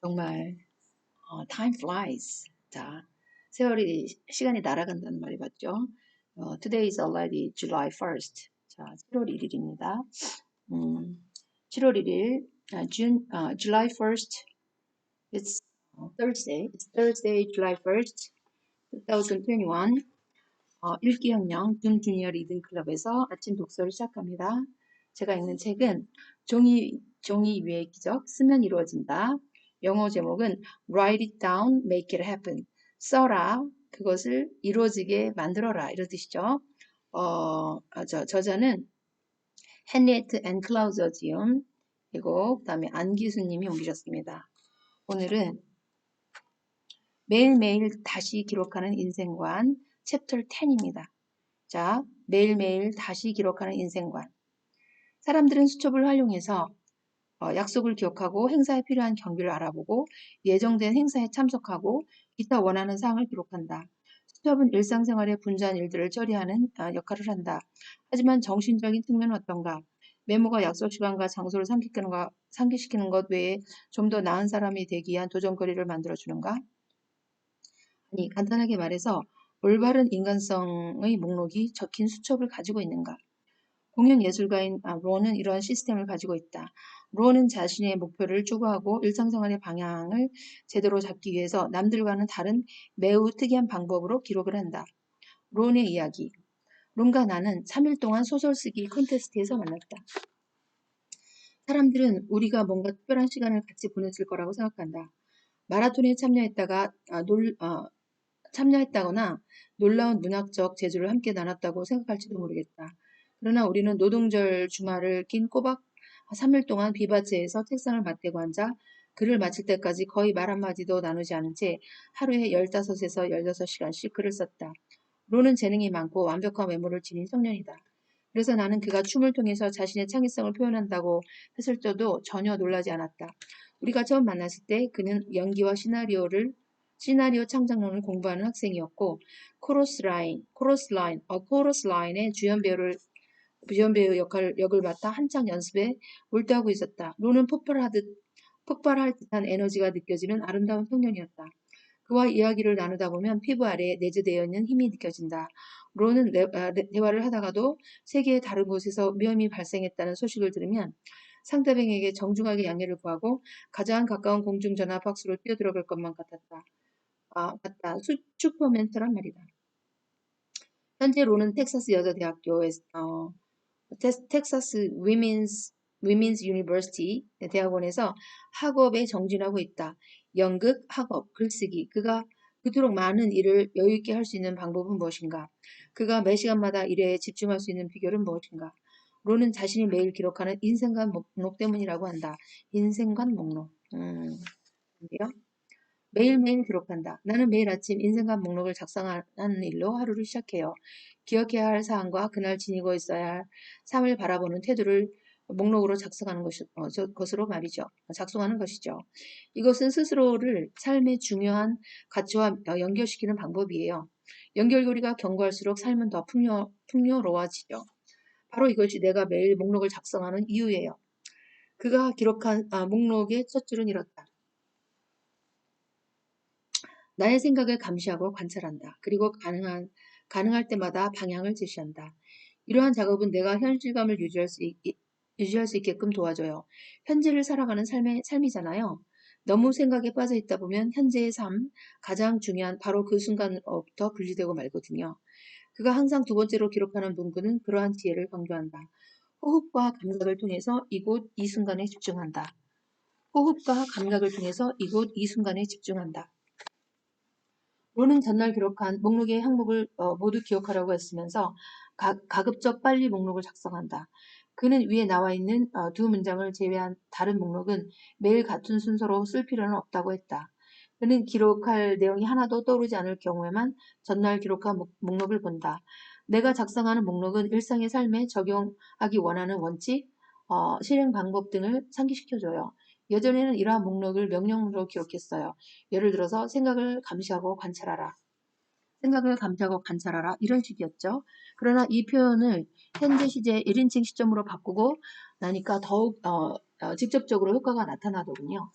정말 time flies. 자, 시간이 날아간다는 말이 맞죠? Today is already July 1st. 자, 7월 1일입니다. 7월 1일, July 1st. It's Thursday. It's Thursday, July 1st, 2021. 읽기혁명 준 주니어 리딩 클럽에서 아침 독서를 시작합니다. 제가 읽는 책은 종이 위의 기적, 쓰면 이루어진다. 영어 제목은 Write it down, make it happen. 써라, 그것을 이루어지게 만들어라. 이런 뜻이죠. 저자는 헨리에트 앤 클라우저 지음, 그리고 그다음에 안기수님이 옮기셨습니다. 오늘은 매일매일 다시 기록하는 인생관 챕터 10입니다. 자, 매일매일 다시 기록하는 인생관. 사람들은 수첩을 활용해서 약속을 기억하고 행사에 필요한 경비를 알아보고 예정된 행사에 참석하고 기타 원하는 사항을 기록한다. 수첩은 일상생활의 분주한 일들을 처리하는 역할을 한다. 하지만 정신적인 측면은 어떤가? 메모가 약속 시간과 장소를 상기시키는 것 외에 좀 더 나은 사람이 되기 위한 도전거리를 만들어주는가? 아니, 간단하게 말해서 올바른 인간성의 목록이 적힌 수첩을 가지고 있는가? 공연 예술가인 론은 이러한 시스템을 가지고 있다. 론은 자신의 목표를 추구하고 일상생활의 방향을 제대로 잡기 위해서 남들과는 다른 매우 특이한 방법으로 기록을 한다. 론의 이야기. 론과 나는 3일 동안 소설 쓰기 콘테스트에서 만났다. 사람들은 우리가 뭔가 특별한 시간을 같이 보냈을 거라고 생각한다. 마라톤에 참여했다거나 놀라운 문학적 재주를 함께 나눴다고 생각할지도 모르겠다. 그러나 우리는 노동절 주말을 낀 꼬박 3일 동안 비바체에서 책상을 맞대고 앉아 글을 마칠 때까지 거의 말 한마디도 나누지 않은 채 하루에 15에서 16시간씩 글을 썼다. 론은 재능이 많고 완벽한 외모를 지닌 청년이다. 그래서 나는 그가 춤을 통해서 자신의 창의성을 표현한다고 했을 때도 전혀 놀라지 않았다. 우리가 처음 만났을 때 그는 연기와 시나리오 창작론을 공부하는 학생이었고 코러스 라인의 주연 배우 역을 맡아 한창 연습에 몰두하고 있었다. 론은 폭발할 듯한 에너지가 느껴지는 아름다운 청년이었다. 그와 이야기를 나누다 보면 피부 아래에 내재되어 있는 힘이 느껴진다. 론은 대화를 하다가도 세계의 다른 곳에서 위험이 발생했다는 소식을 들으면 상대방에게 정중하게 양해를 구하고 가장 가까운 공중전화 박스로 뛰어들어갈 것만 같았다. 맞다. 슈퍼맨처럼 말이다. 현재 론은 텍사스 여자대학교에 텍사스 위민스 유니버시티 대학원에서 학업에 정진하고 있다. 연극, 학업, 글쓰기. 그가 그토록 많은 일을 여유있게 할 수 있는 방법은 무엇인가? 그가 매 시간마다 일에 집중할 수 있는 비결은 무엇인가? 론은 자신이 매일 기록하는 인생관 목록 때문이라고 한다. 인생관 목록. 근데요? 매일매일 기록한다. 나는 매일 아침 인생관 목록을 작성하는 일로 하루를 시작해요. 기억해야 할 사항과 그날 지니고 있어야 할 삶을 바라보는 태도를 목록으로 것으로 말이죠. 작성하는 것이죠. 이것은 스스로를 삶의 중요한 가치와 연결시키는 방법이에요. 연결고리가 견고할수록 삶은 더 풍요로워지죠. 바로 이것이 내가 매일 목록을 작성하는 이유예요. 그가 기록한 목록의 첫 줄은 이렇다. 나의 생각을 감시하고 관찰한다. 그리고 가능할 때마다 방향을 제시한다. 이러한 작업은 내가 현실감을 유지할 수 있게끔 도와줘요. 현재를 살아가는 삶이잖아요. 너무 생각에 빠져 있다 보면 현재의 삶, 가장 중요한 바로 그 순간부터 분리되고 말거든요. 그가 항상 두 번째로 기록하는 문구는 그러한 지혜를 강조한다. 호흡과 감각을 통해서 이곳 이 순간에 집중한다. 호흡과 감각을 통해서 이곳 이 순간에 집중한다. 론은 전날 기록한 목록의 항목을 모두 기억하라고 했으면서 가급적 빨리 목록을 작성한다. 그는 위에 나와 있는 두 문장을 제외한 다른 목록은 매일 같은 순서로 쓸 필요는 없다고 했다. 그는 기록할 내용이 하나도 떠오르지 않을 경우에만 전날 기록한 목록을 본다. 내가 작성하는 목록은 일상의 삶에 적용하기 원하는 원칙, 실행 방법 등을 상기시켜줘요. 예전에는 이러한 목록을 명령으로 기록했어요. 예를 들어서 생각을 감시하고 관찰하라. 이런 식이었죠. 그러나 이 표현을 현재 시제 1인칭 시점으로 바꾸고 나니까 더욱 직접적으로 효과가 나타나더군요.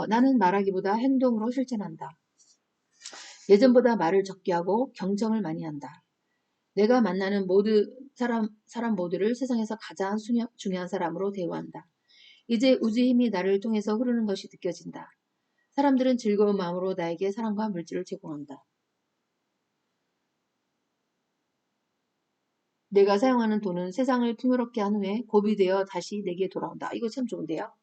나는 말하기보다 행동으로 실천한다. 예전보다 말을 적게 하고 경청을 많이 한다. 내가 만나는 사람 모두를 세상에서 가장 중요한 사람으로 대우한다. 이제 우주의 힘이 나를 통해서 흐르는 것이 느껴진다. 사람들은 즐거운 마음으로 나에게 사랑과 물질을 제공한다. 내가 사용하는 돈은 세상을 풍요롭게 한 후에 고비되어 다시 내게 돌아온다. 이거 참 좋은데요?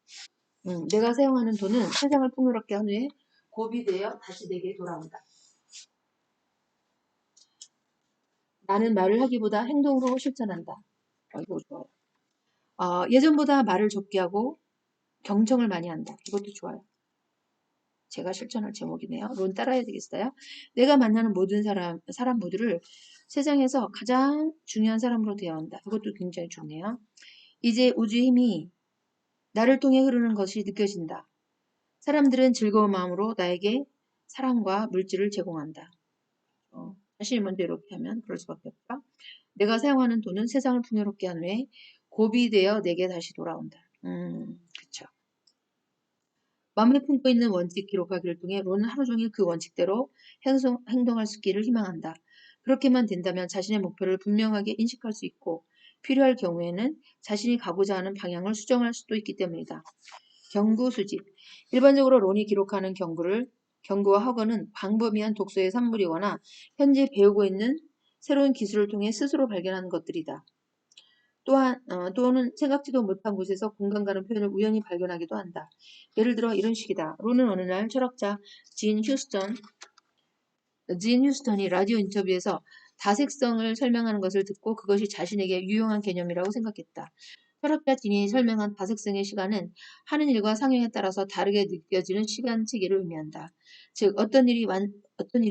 내가 사용하는 돈은 세상을 풍요롭게 한 후에 고비되어 다시 내게 돌아온다. 나는 말을 하기보다 행동으로 실천한다. 이거 좋아요. 예전보다 말을 적게 하고 경청을 많이 한다. 이것도 좋아요. 제가 실천할 제목이네요. 론 따라야 되겠어요? 내가 만나는 모든 사람 모두를 세상에서 가장 중요한 사람으로 대한다. 이것도 굉장히 좋네요. 이제 우주의 힘이 나를 통해 흐르는 것이 느껴진다. 사람들은 즐거운 마음으로 나에게 사랑과 물질을 제공한다. 사실 먼저 이렇게 하면 그럴 수밖에 없죠. 내가 사용하는 돈은 세상을 풍요롭게 한 후에 고비되어 내게 다시 돌아온다. 그쵸. 마음에 품고 있는 원칙 기록하기를 통해 론은 하루 종일 그 원칙대로 행동할 수 있기를 희망한다. 그렇게만 된다면 자신의 목표를 분명하게 인식할 수 있고 필요할 경우에는 자신이 가고자 하는 방향을 수정할 수도 있기 때문이다. 경구 수집. 일반적으로 론이 기록하는 경구와 학원은 광범위한 독서의 산물이거나 현재 배우고 있는 새로운 기술을 통해 스스로 발견하는 것들이다. 또는 생각지도 못한 곳에서 공감 가는 표현을 우연히 발견하기도 한다. 예를 들어 이런 식이다. 론은 어느 날 철학자 진 휴스턴이 라디오 인터뷰에서 다색성을 설명하는 것을 듣고 그것이 자신에게 유용한 개념이라고 생각했다. 철학자 진이 설명한 다색성의 시간은 하는 일과 상황에 따라서 다르게 느껴지는 시간체계를 의미한다. 즉 어떤 일에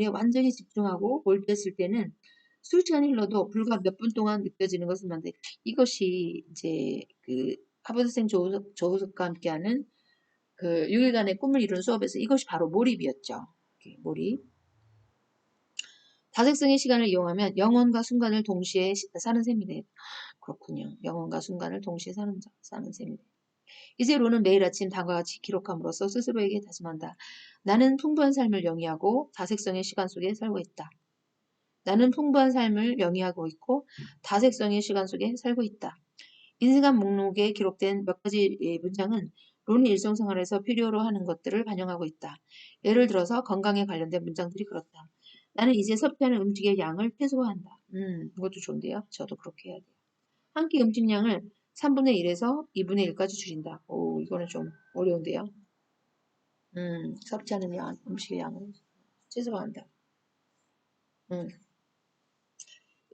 완전히 집중하고 몰두했을 때는 수시간이 흘러도 불과 몇 분 동안 느껴지는 것을 만데 이것이 이제 그 하버드생 조호석과 함께하는 그 6일간의 꿈을 이룬 수업에서 이것이 바로 몰입이었죠. 몰입. 다색성의 시간을 이용하면 영혼과 순간을 동시에 사는 셈이네. 그렇군요. 영혼과 순간을 동시에 사는 셈이네. 이제 로는 매일 아침 다음과 같이 기록함으로써 스스로에게 다짐한다. 나는 풍부한 삶을 영위하고 다색성의 시간 속에 살고 있다. 나는 풍부한 삶을 영위하고 있고 다색성의 시간 속에 살고 있다. 인생관 목록에 기록된 몇 가지 문장은 론 일상생활에서 필요로 하는 것들을 반영하고 있다. 예를 들어서 건강에 관련된 문장들이 그렇다. 나는 이제 섭취하는 음식의 양을 최소화한다. 이것도 좋은데요. 저도 그렇게 해야 돼요. 한 끼 음식량을 3분의 1에서 2분의 1까지 줄인다. 오, 이거는 좀 어려운데요. 섭취하는 음식의 양을 최소화한다. 음.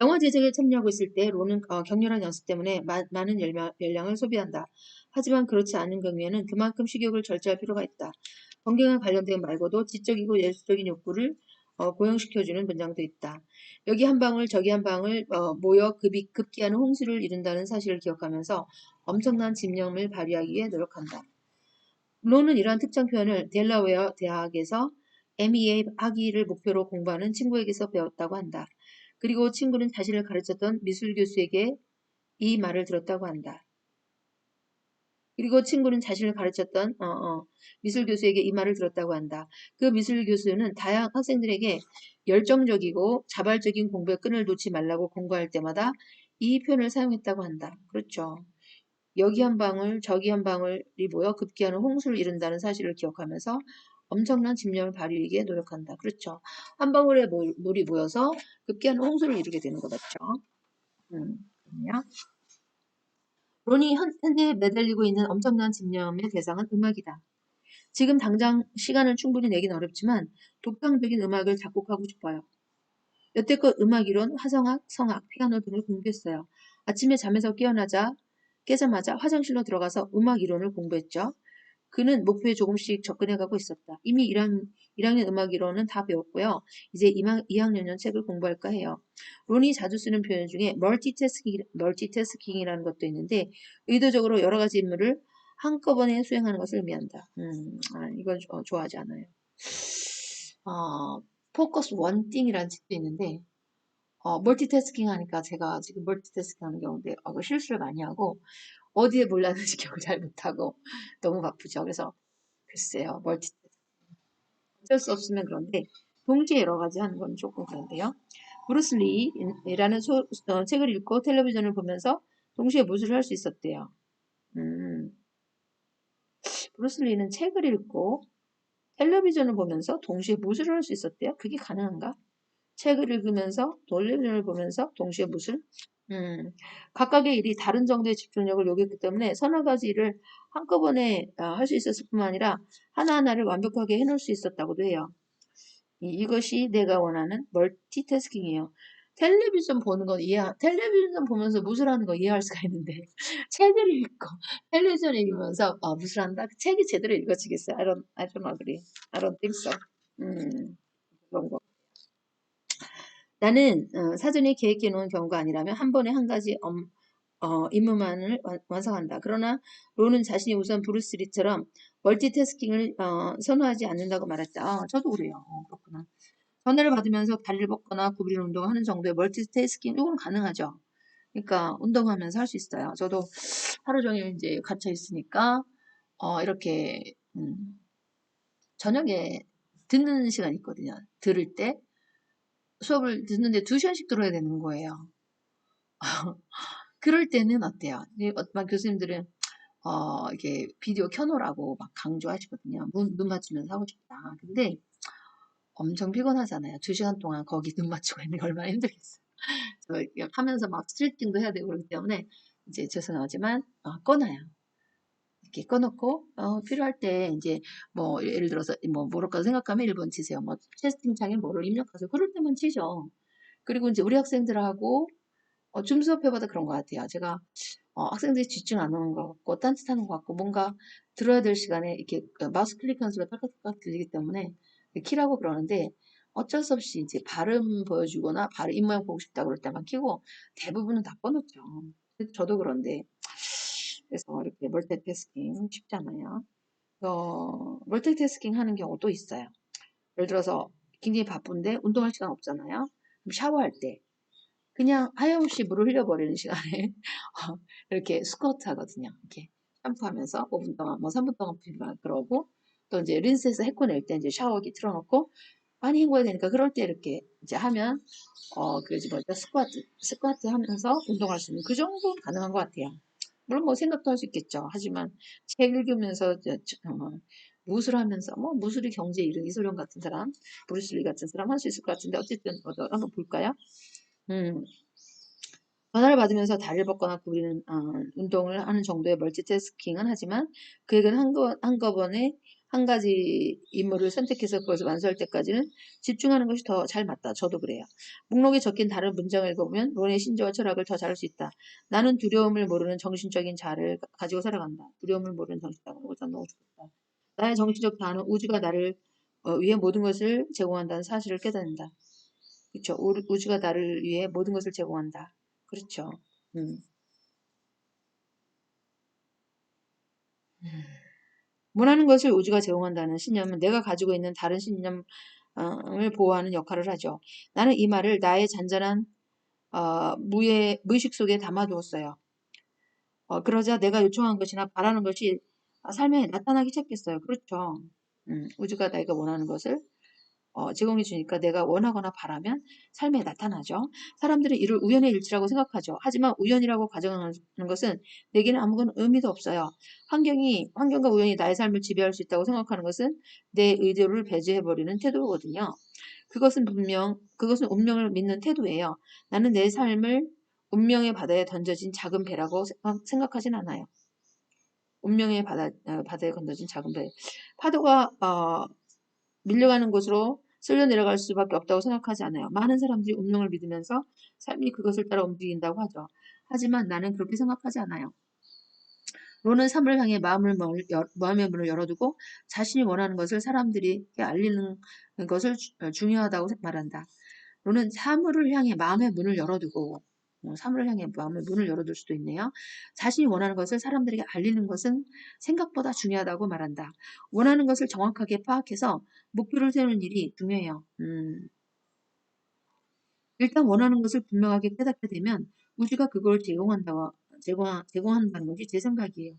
영화 제작에 참여하고 있을 때 론은 격렬한 연습 때문에 많은 열량을 소비한다. 하지만 그렇지 않은 경우에는 그만큼 식욕을 절제할 필요가 있다. 건강에 관련된 말고도 지적이고 예술적인 욕구를 고용시켜주는 문장도 있다. 여기 한 방울 저기 한 방울 모여 급기야는 홍수를 이룬다는 사실을 기억하면서 엄청난 집념을 발휘하기 위해 노력한다. 론은 이러한 특정 표현을 델라웨어 대학에서 MEA 학위를 목표로 공부하는 친구에게서 배웠다고 한다. 그리고 친구는 자신을 가르쳤던 미술 교수에게 이 말을 들었다고 한다. 그리고 친구는 자신을 가르쳤던 미술 교수에게 이 말을 들었다고 한다. 그 미술 교수는 다양한 학생들에게 열정적이고 자발적인 공부에 끈을 놓지 말라고 공부할 때마다 이 표현을 사용했다고 한다. 그렇죠. 여기 한 방울, 저기 한 방울이 모여 급기야는 홍수를 이룬다는 사실을 기억하면서 엄청난 집념을 발휘하기에 노력한다. 그렇죠. 한 방울의 물이 모여서 급기야는 홍수를 이루게 되는 거 맞죠? 그럼요. 론이 현재 매달리고 있는 엄청난 집념의 대상은 음악이다. 지금 당장 시간을 충분히 내긴 어렵지만 독창적인 음악을 작곡하고 싶어요. 여태껏 음악 이론, 화성학, 성악, 피아노 등을 공부했어요. 아침에 잠에서 깨자마자 화장실로 들어가서 음악 이론을 공부했죠. 그는 목표에 조금씩 접근해가고 있었다. 이미 1학년 음악 이론은 다 배웠고요. 이제 2학년 책을 공부할까 해요. 론이 자주 쓰는 표현 중에 멀티태스킹이라는 것도 있는데 의도적으로 여러 가지 임무를 한꺼번에 수행하는 것을 의미한다. 이건 좋아하지 않아요. 포커스 원띵이라는 책도 있는데 멀티태스킹 하니까 제가 지금 멀티태스킹 하는 경우인데 실수를 많이 하고 어디에 몰랐는지 기억을 잘 못하고 너무 바쁘죠. 그래서 글쎄요, 어쩔 수 없으면 그런데 동시에 여러 가지 하는 건 조금 그런데요. 브루스 리라는 책을 읽고 텔레비전을 보면서 동시에 무술을 할 수 있었대요. 음, 브루스 리는 책을 읽고 텔레비전을 보면서 동시에 무술을 할 수 있었대요. 그게 가능한가? 책을 읽으면서 텔레비전을 보면서 동시에 무술? 음, 각각의 일이 다른 정도의 집중력을 요구했기 때문에 서너 가지 일을 한꺼번에 할 수 있었을 뿐만 아니라 하나하나를 완벽하게 해놓을 수 있었다고도 해요. 이것이 내가 원하는 멀티태스킹이에요. 텔레비전 보는 건 텔레비전 보면서 무술하는 거 이해할 수가 있는데, 책을 읽고, 텔레비전 읽으면서, 무술한다? 그 책이 제대로 읽어지겠어요? I don't agree. I don't think so. 그런 거. 나는, 사전에 계획해 놓은 경우가 아니라면 한 번에 한 가지 임무만을 완성한다. 그러나 로는 자신이 우선 브루스 리처럼 멀티태스킹을 선호하지 않는다고 말했다. 저도 그래요. 그렇구나. 전화를 받으면서 다리를 뻗거나 구부리는 운동을 하는 정도의 멀티태스킹, 이건 가능하죠. 그러니까 운동하면서 할 수 있어요. 저도 하루 종일 이제 갇혀 있으니까 이렇게 저녁에 듣는 시간이 있거든요. 들을 때 수업을 듣는데 2시간씩 들어야 되는 거예요. 그럴 때는 어때요? 막 교수님들은 이게 비디오 켜놓으라고 막 강조하시거든요. 눈 맞추면서 하고 싶다. 근데 엄청 피곤하잖아요. 2시간 동안 거기 눈 맞추고 있는 게 얼마나 힘들겠어요. 하면서 막 스트레칭도 해야 되고 그렇기 때문에 이제 죄송하지만 꺼놔요. 이렇게 꺼놓고 필요할 때 이제 뭐 예를 들어서 뭐 모를까 생각하면 1번 치세요. 뭐 채팅창에 뭐를 입력하세요. 그럴 때만 치죠. 그리고 이제 우리 학생들하고 줌 수업 해봐도 그런 것 같아요. 제가 학생들이 집중 안 하는 것 같고 딴짓하는 것 같고 뭔가 들어야 될 시간에 이렇게 마우스 클릭하는 소리가 딸깍딸깍 들리기 때문에 키라고 그러는데 어쩔 수 없이 이제 발음 보여주거나 발음 입모양 보고 싶다 그럴 때만 키고 대부분은 다 꺼놓죠. 저도 그런데 그래서 이렇게 멀티태스킹 쉽잖아요. 멀티태스킹 하는 경우도 있어요. 예를 들어서 굉장히 바쁜데 운동할 시간 없잖아요. 그럼 샤워할 때 그냥 하염없이 물을 흘려버리는 시간에 이렇게 스쿼트 하거든요. 이렇게 샴푸하면서 5분 동안, 뭐 3분 동안 그러고 또 이제 린스해서 해코낼 때 이제 샤워기 틀어놓고 많이 헹궈야 되니까 그럴 때 이렇게 이제 하면 그지 뭐죠 스쿼트 하면서 운동할 수 있는 그 정도는 가능한 것 같아요. 물론 뭐 생각도 할 수 있겠죠. 하지만 책 읽으면서 무술 하면서 뭐 무술이 경제 이른 이소룡 같은 사람, 브루슬리 같은 사람 할 수 있을 것 같은데 어쨌든 한번 볼까요? 음, 전화를 받으면서 다리를 뻗거나 구부리는 운동을 하는 정도의 멀티태스킹은 하지만 그에게는 한꺼번에 한 가지 임무를 선택해서 그것을 완수할 때까지는 집중하는 것이 더 잘 맞다. 저도 그래요. 목록에 적힌 다른 문장을 읽어보면 론의 신조와 철학을 더 잘할 수 있다. 나는 두려움을 모르는 정신적인 자아를 가지고 살아간다. 두려움을 모르는 정신적 자아. 이거 참 너무 좋겠다. 나의 정신적 자아는 우주가 나를 위해 모든 것을 제공한다는 사실을 깨닫는다. 그렇죠. 우주가 나를 위해 모든 것을 제공한다. 그렇죠. 음. 원하는 것을 우주가 제공한다는 신념은 내가 가지고 있는 다른 신념을 보호하는 역할을 하죠. 나는 이 말을 나의 잔잔한 무의식 속에 담아두었어요. 그러자 내가 요청한 것이나 바라는 것이 삶에 나타나기 시작했어요. 그렇죠. 우주가 내가 원하는 것을 제공해 주니까 내가 원하거나 바라면 삶에 나타나죠. 사람들은 이를 우연의 일치라고 생각하죠. 하지만 우연이라고 가정하는 것은 내게는 아무런 의미도 없어요. 환경과 우연이 나의 삶을 지배할 수 있다고 생각하는 것은 내 의도를 배제해버리는 태도거든요. 그것은 운명을 믿는 태도예요. 나는 내 삶을 운명의 바다에 던져진 작은 배라고 생각하진 않아요. 운명의 바다에 던져진 작은 배. 파도가 밀려가는 곳으로 쓸려 내려갈 수밖에 없다고 생각하지 않아요. 많은 사람들이 운명을 믿으면서 삶이 그것을 따라 움직인다고 하죠. 하지만 나는 그렇게 생각하지 않아요. 로는 삶을 향해 마음의 문을 열어두고 자신이 원하는 것을 사람들에게 알리는 것을 중요하다고 말한다. 로는 사물을 향해 마음의 문을 열어두고 사물을 향해 마음의 문을 열어둘 수도 있네요. 자신이 원하는 것을 사람들에게 알리는 것은 생각보다 중요하다고 말한다. 원하는 것을 정확하게 파악해서 목표를 세우는 일이 중요해요. 일단 원하는 것을 분명하게 깨닫게 되면 우주가 그걸 제공한다는 것이 제 생각이에요.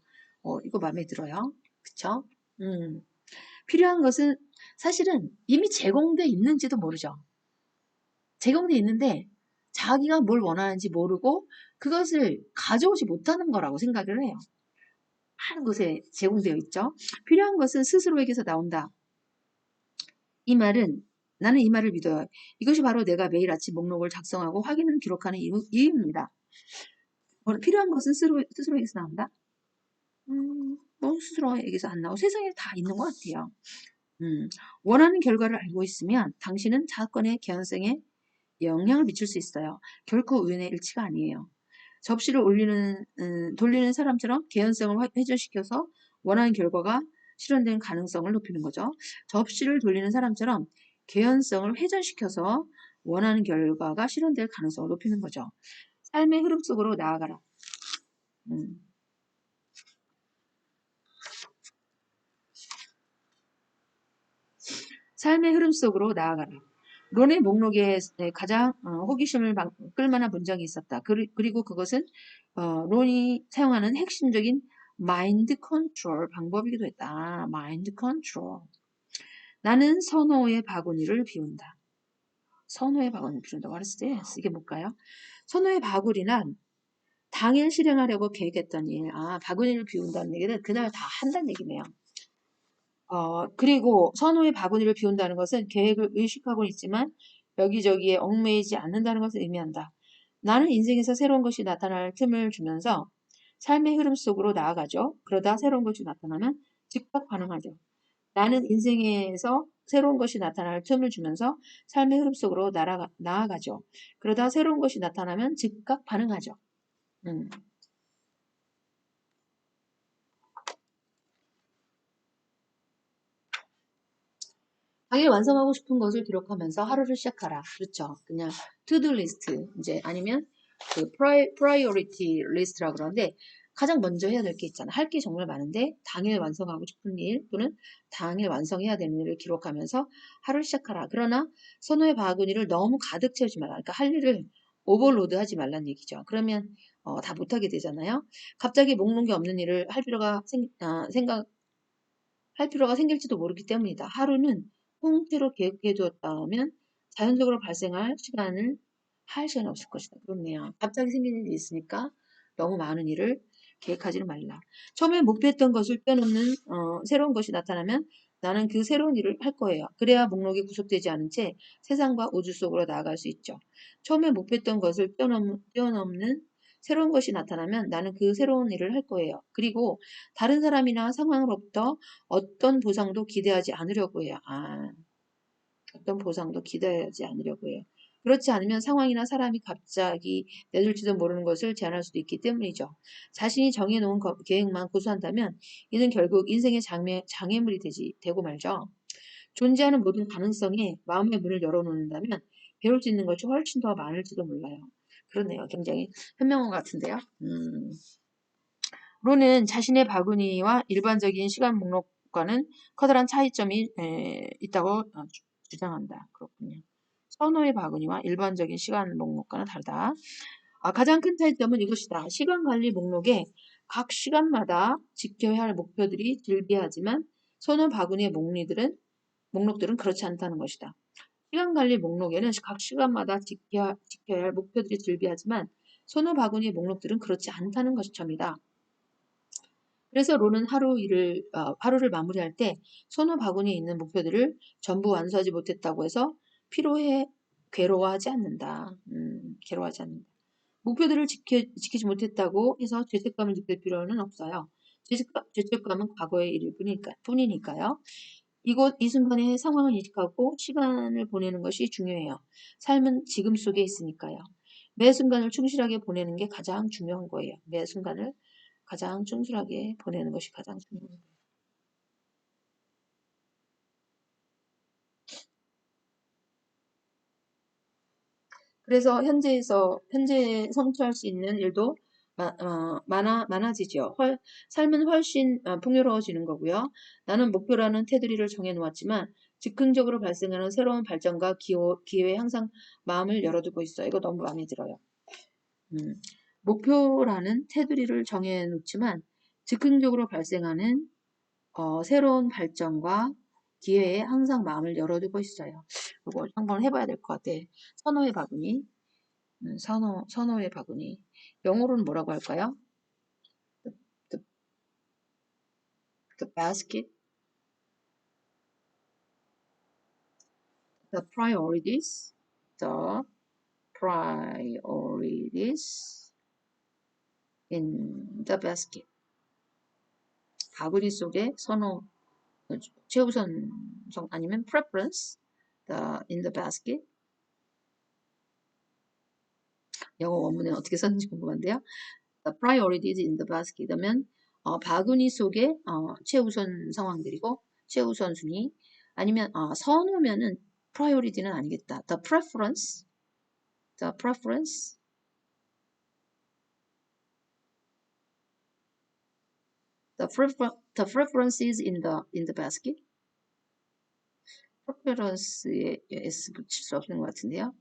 이거 마음에 들어요. 그쵸? 음. 필요한 것은 사실은 이미 제공돼 있는지도 모르죠. 제공돼 있는데 자기가 뭘 원하는지 모르고 그것을 가져오지 못하는 거라고 생각을 해요. 많은 곳에 제공되어 있죠. 필요한 것은 스스로에게서 나온다. 이 말은 나는 이 말을 믿어요. 이것이 바로 내가 매일 아침 목록을 작성하고 확인을 기록하는 이유입니다. 필요한 것은 스스로에게서 나온다? 뭐 스스로에게서 안 나오고 세상에 다 있는 것 같아요. 원하는 결과를 알고 있으면 당신은 사건의 개연성에 영향을 미칠 수 있어요. 결코 우연의 일치가 아니에요. 접시를 돌리는 사람처럼 개연성을 회전시켜서 원하는 결과가 실현되는 가능성을 높이는 거죠. 접시를 돌리는 사람처럼 개연성을 회전시켜서 원하는 결과가 실현될 가능성을 높이는 거죠. 삶의 흐름 속으로 나아가라. 삶의 흐름 속으로 나아가라. 론의 목록에 가장 호기심을 끌만한 문장이 있었다. 그리고 그것은 론이 사용하는 핵심적인 마인드 컨트롤 방법이기도 했다. 마인드 컨트롤. 나는 선호의 바구니를 비운다. 선호의 바구니를 비운다. What is this? 이게 뭘까요? 선호의 바구니란 당일 실행하려고 계획했던 일. 바구니를 비운다는 얘기는 그날 다 한다는 얘기네요. 그리고 선호의 바구니를 비운다는 것은 계획을 의식하고 있지만 여기저기에 얽매이지 않는다는 것을 의미한다. 나는 인생에서 새로운 것이 나타날 틈을 주면서 삶의 흐름 속으로 나아가죠. 그러다 새로운 것이 나타나면 즉각 반응하죠. 나는 인생에서 새로운 것이 나타날 틈을 주면서 삶의 흐름 속으로 나아가죠. 그러다 새로운 것이 나타나면 즉각 반응하죠. 당일 완성하고 싶은 것을 기록하면서 하루를 시작하라. 그렇죠. 그냥 투두 리스트 이제 아니면 그 프라이오리티 리스트라고 그러는데 가장 먼저 해야 될 게 있잖아. 할 게 정말 많은데 당일 완성하고 싶은 일 또는 당일 완성해야 되는 일을 기록하면서 하루를 시작하라. 그러나 선호의 바구니를 너무 가득 채우지 말라. 그러니까 할 일을 오버로드 하지 말란 얘기죠. 그러면 다 못하게 되잖아요. 갑자기 목록이 없는 일을 할 필요가 할 필요가 생길지도 모르기 때문이다. 하루는 통째로 계획해 두었다면 자연적으로 발생할 시간을 할 시간이 없을 것이다. 그렇네요. 갑자기 생기는 일이 있으니까 너무 많은 일을 계획하지는 말라. 처음에 목표했던 것을 빼놓는 새로운 것이 나타나면 나는 그 새로운 일을 할 거예요. 그래야 목록이 구속되지 않은 채 세상과 우주 속으로 나아갈 수 있죠. 처음에 목표했던 것을 뛰어넘는 새로운 것이 나타나면 나는 그 새로운 일을 할 거예요. 그리고 다른 사람이나 상황으로부터 어떤 보상도 기대하지 않으려고 해요. 어떤 보상도 기대하지 않으려고 해요. 그렇지 않으면 상황이나 사람이 갑자기 내줄지도 모르는 것을 제안할 수도 있기 때문이죠. 자신이 정해놓은 계획만 고수한다면 이는 결국 인생의 장애물이 되고 말죠. 존재하는 모든 가능성에 마음의 문을 열어놓는다면 배울 수 있는 것이 훨씬 더 많을지도 몰라요. 그렇네요. 굉장히 현명한 것 같은데요. 론은 자신의 바구니와 일반적인 시간 목록과는 커다란 차이점이 있다고 주장한다. 그렇군요. 선호의 바구니와 일반적인 시간 목록과는 다르다. 가장 큰 차이점은 이것이다. 시간 관리 목록에 각 시간마다 지켜야 할 목표들이 즐비하지만 선호 바구니의 목록들은 그렇지 않다는 것이다. 시간 관리 목록에는 각 시간마다 지켜야 할 목표들이 즐비하지만 선호 바구니의 목록들은 그렇지 않다는 것이 점이다. 그래서 론은 하루를 마무리할 때 선호 바구니에 있는 목표들을 전부 완수하지 못했다고 해서 피로해 괴로워하지 않는다. 괴로워하지 않는다. 목표들을 지키지 못했다고 해서 죄책감을 느낄 필요는 없어요. 죄책감은 과거의 일일 뿐이니까요. 이 순간의 상황을 인식하고 시간을 보내는 것이 중요해요. 삶은 지금 속에 있으니까요. 매 순간을 충실하게 보내는 게 가장 중요한 거예요. 매 순간을 가장 충실하게 보내는 것이 가장 중요합니다. 그래서 현재 성취할 수 있는 일도 많아지죠. 삶은 훨씬 풍요로워지는 거고요. 나는 목표라는 테두리를 정해놓았지만 즉흥적으로 발생하는 새로운 발전과 기회에 항상 마음을 열어두고 있어요. 이거 너무 마음에 들어요. 목표라는 테두리를 정해놓지만 즉흥적으로 발생하는 새로운 발전과 기회에 항상 마음을 열어두고 있어요. 이거 한번 해봐야 될 것 같아. 선호의 바구니. 선호의 바구니. 영어로는 뭐라고 할까요? The, the, the basket, the priorities, the priorities in the basket. 바구니 속에 선호, 최우선성 아니면 preference, in the basket. 영어 원문에 어떻게 썼는지 궁금한데요. The priorities in the basket 하면 바구니 속에 최우선 상황들이고 최우선 순위 아니면 선호면은 priority는 아니겠다. The preference, the preference, the preferences in the basket. preference에 s 붙일 수 없는 것 같은데요.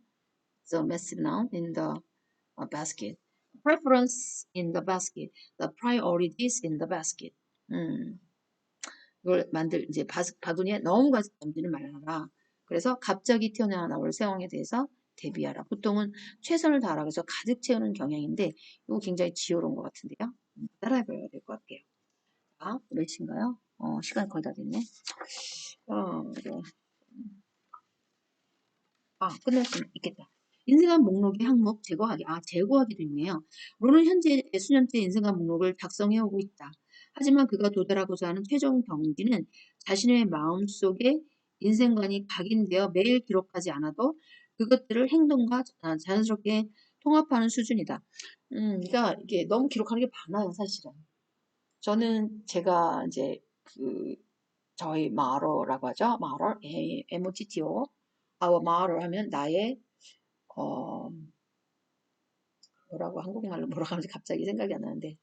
The massive noun in the basket. Preference in the basket. The priorities in the basket. 이걸 이제 바구니에 너무 가득 담지는 말아라. 그래서 갑자기 튀어나올 상황에 대해서 대비하라. 보통은 최선을 다하라. 그래서 가득 채우는 경향인데 이거 굉장히 지혜로운 것 같은데요. 따라해봐야 될 것 같아요. 몇 시인가요? 시간 거의 다 됐네. 네. 끝날 수 있겠다. 인생관 목록의 항목 제거하기. 제거하기도 있네요. 로는 현재 수년째 인생관 목록을 작성해오고 있다. 하지만 그가 도달하고자 하는 최종 경지는 자신의 마음속에 인생관이 각인되어 매일 기록하지 않아도 그것들을 행동과 자연스럽게 통합하는 수준이다. 그러니까 이게 너무 기록하는 게 많아요, 사실은. 저는 제가 이제 저희 마러라고 하죠. 마러, MOTTO. our motto 하면 나의 뭐라고 한국말로 뭐라고 하는지 갑자기 생각이 안 나는데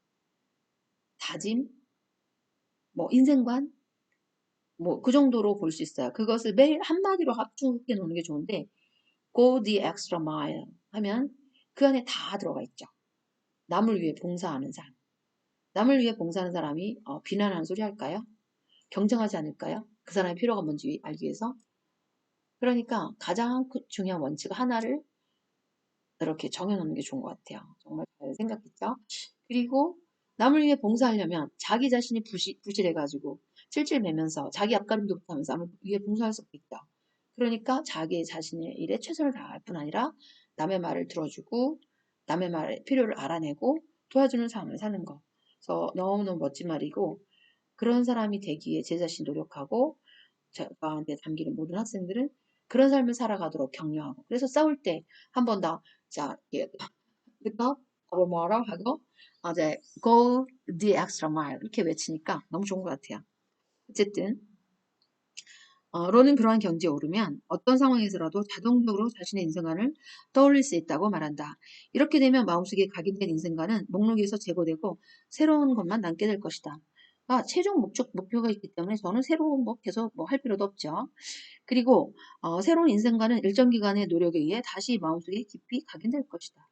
다짐, 뭐 인생관, 뭐 그 정도로 볼 수 있어요. 그것을 매일 한마디로 합축해 놓는 게 좋은데 go the extra mile 하면 그 안에 다 들어가 있죠. 남을 위해 봉사하는 사람. 남을 위해 봉사하는 사람이 비난하는 소리 할까요? 경쟁하지 않을까요? 그 사람의 필요가 뭔지 알기 위해서. 그러니까 가장 중요한 원칙 하나를 이렇게 정해놓는 게 좋은 것 같아요. 정말 잘 생각했죠? 그리고 남을 위해 봉사하려면 자기 자신이 부실해가지고 찔찔매면서 자기 앞가림도 못하면서 남을 위해 봉사할 수 없겠죠. 그러니까 자기 자신의 일에 최선을 다할 뿐 아니라 남의 말을 들어주고 남의 말의 필요를 알아내고 도와주는 삶을 사는 거. 그래서 너무너무 멋진 말이고 그런 사람이 되기 위해 제 자신 노력하고 저한테 담기는 모든 학생들은 그런 삶을 살아가도록 격려하고 그래서 싸울 때 한 번 더 자, 그거 뭐라 하고 이제 go the extra mile 이렇게 외치니까 너무 좋은 것 같아요. 어쨌든 로는 그러한 경지에 오르면 어떤 상황에서라도 자동적으로 자신의 인생관을 떠올릴 수 있다고 말한다. 이렇게 되면 마음속에 각인된 인생관은 목록에서 제거되고 새로운 것만 남게 될 것이다. 최종 목표가 있기 때문에 저는 새로운 거 계속 할 필요도 없죠. 그리고 새로운 인생관은 일정 기간의 노력에 의해 다시 마음속에 깊이 각인될 것이다.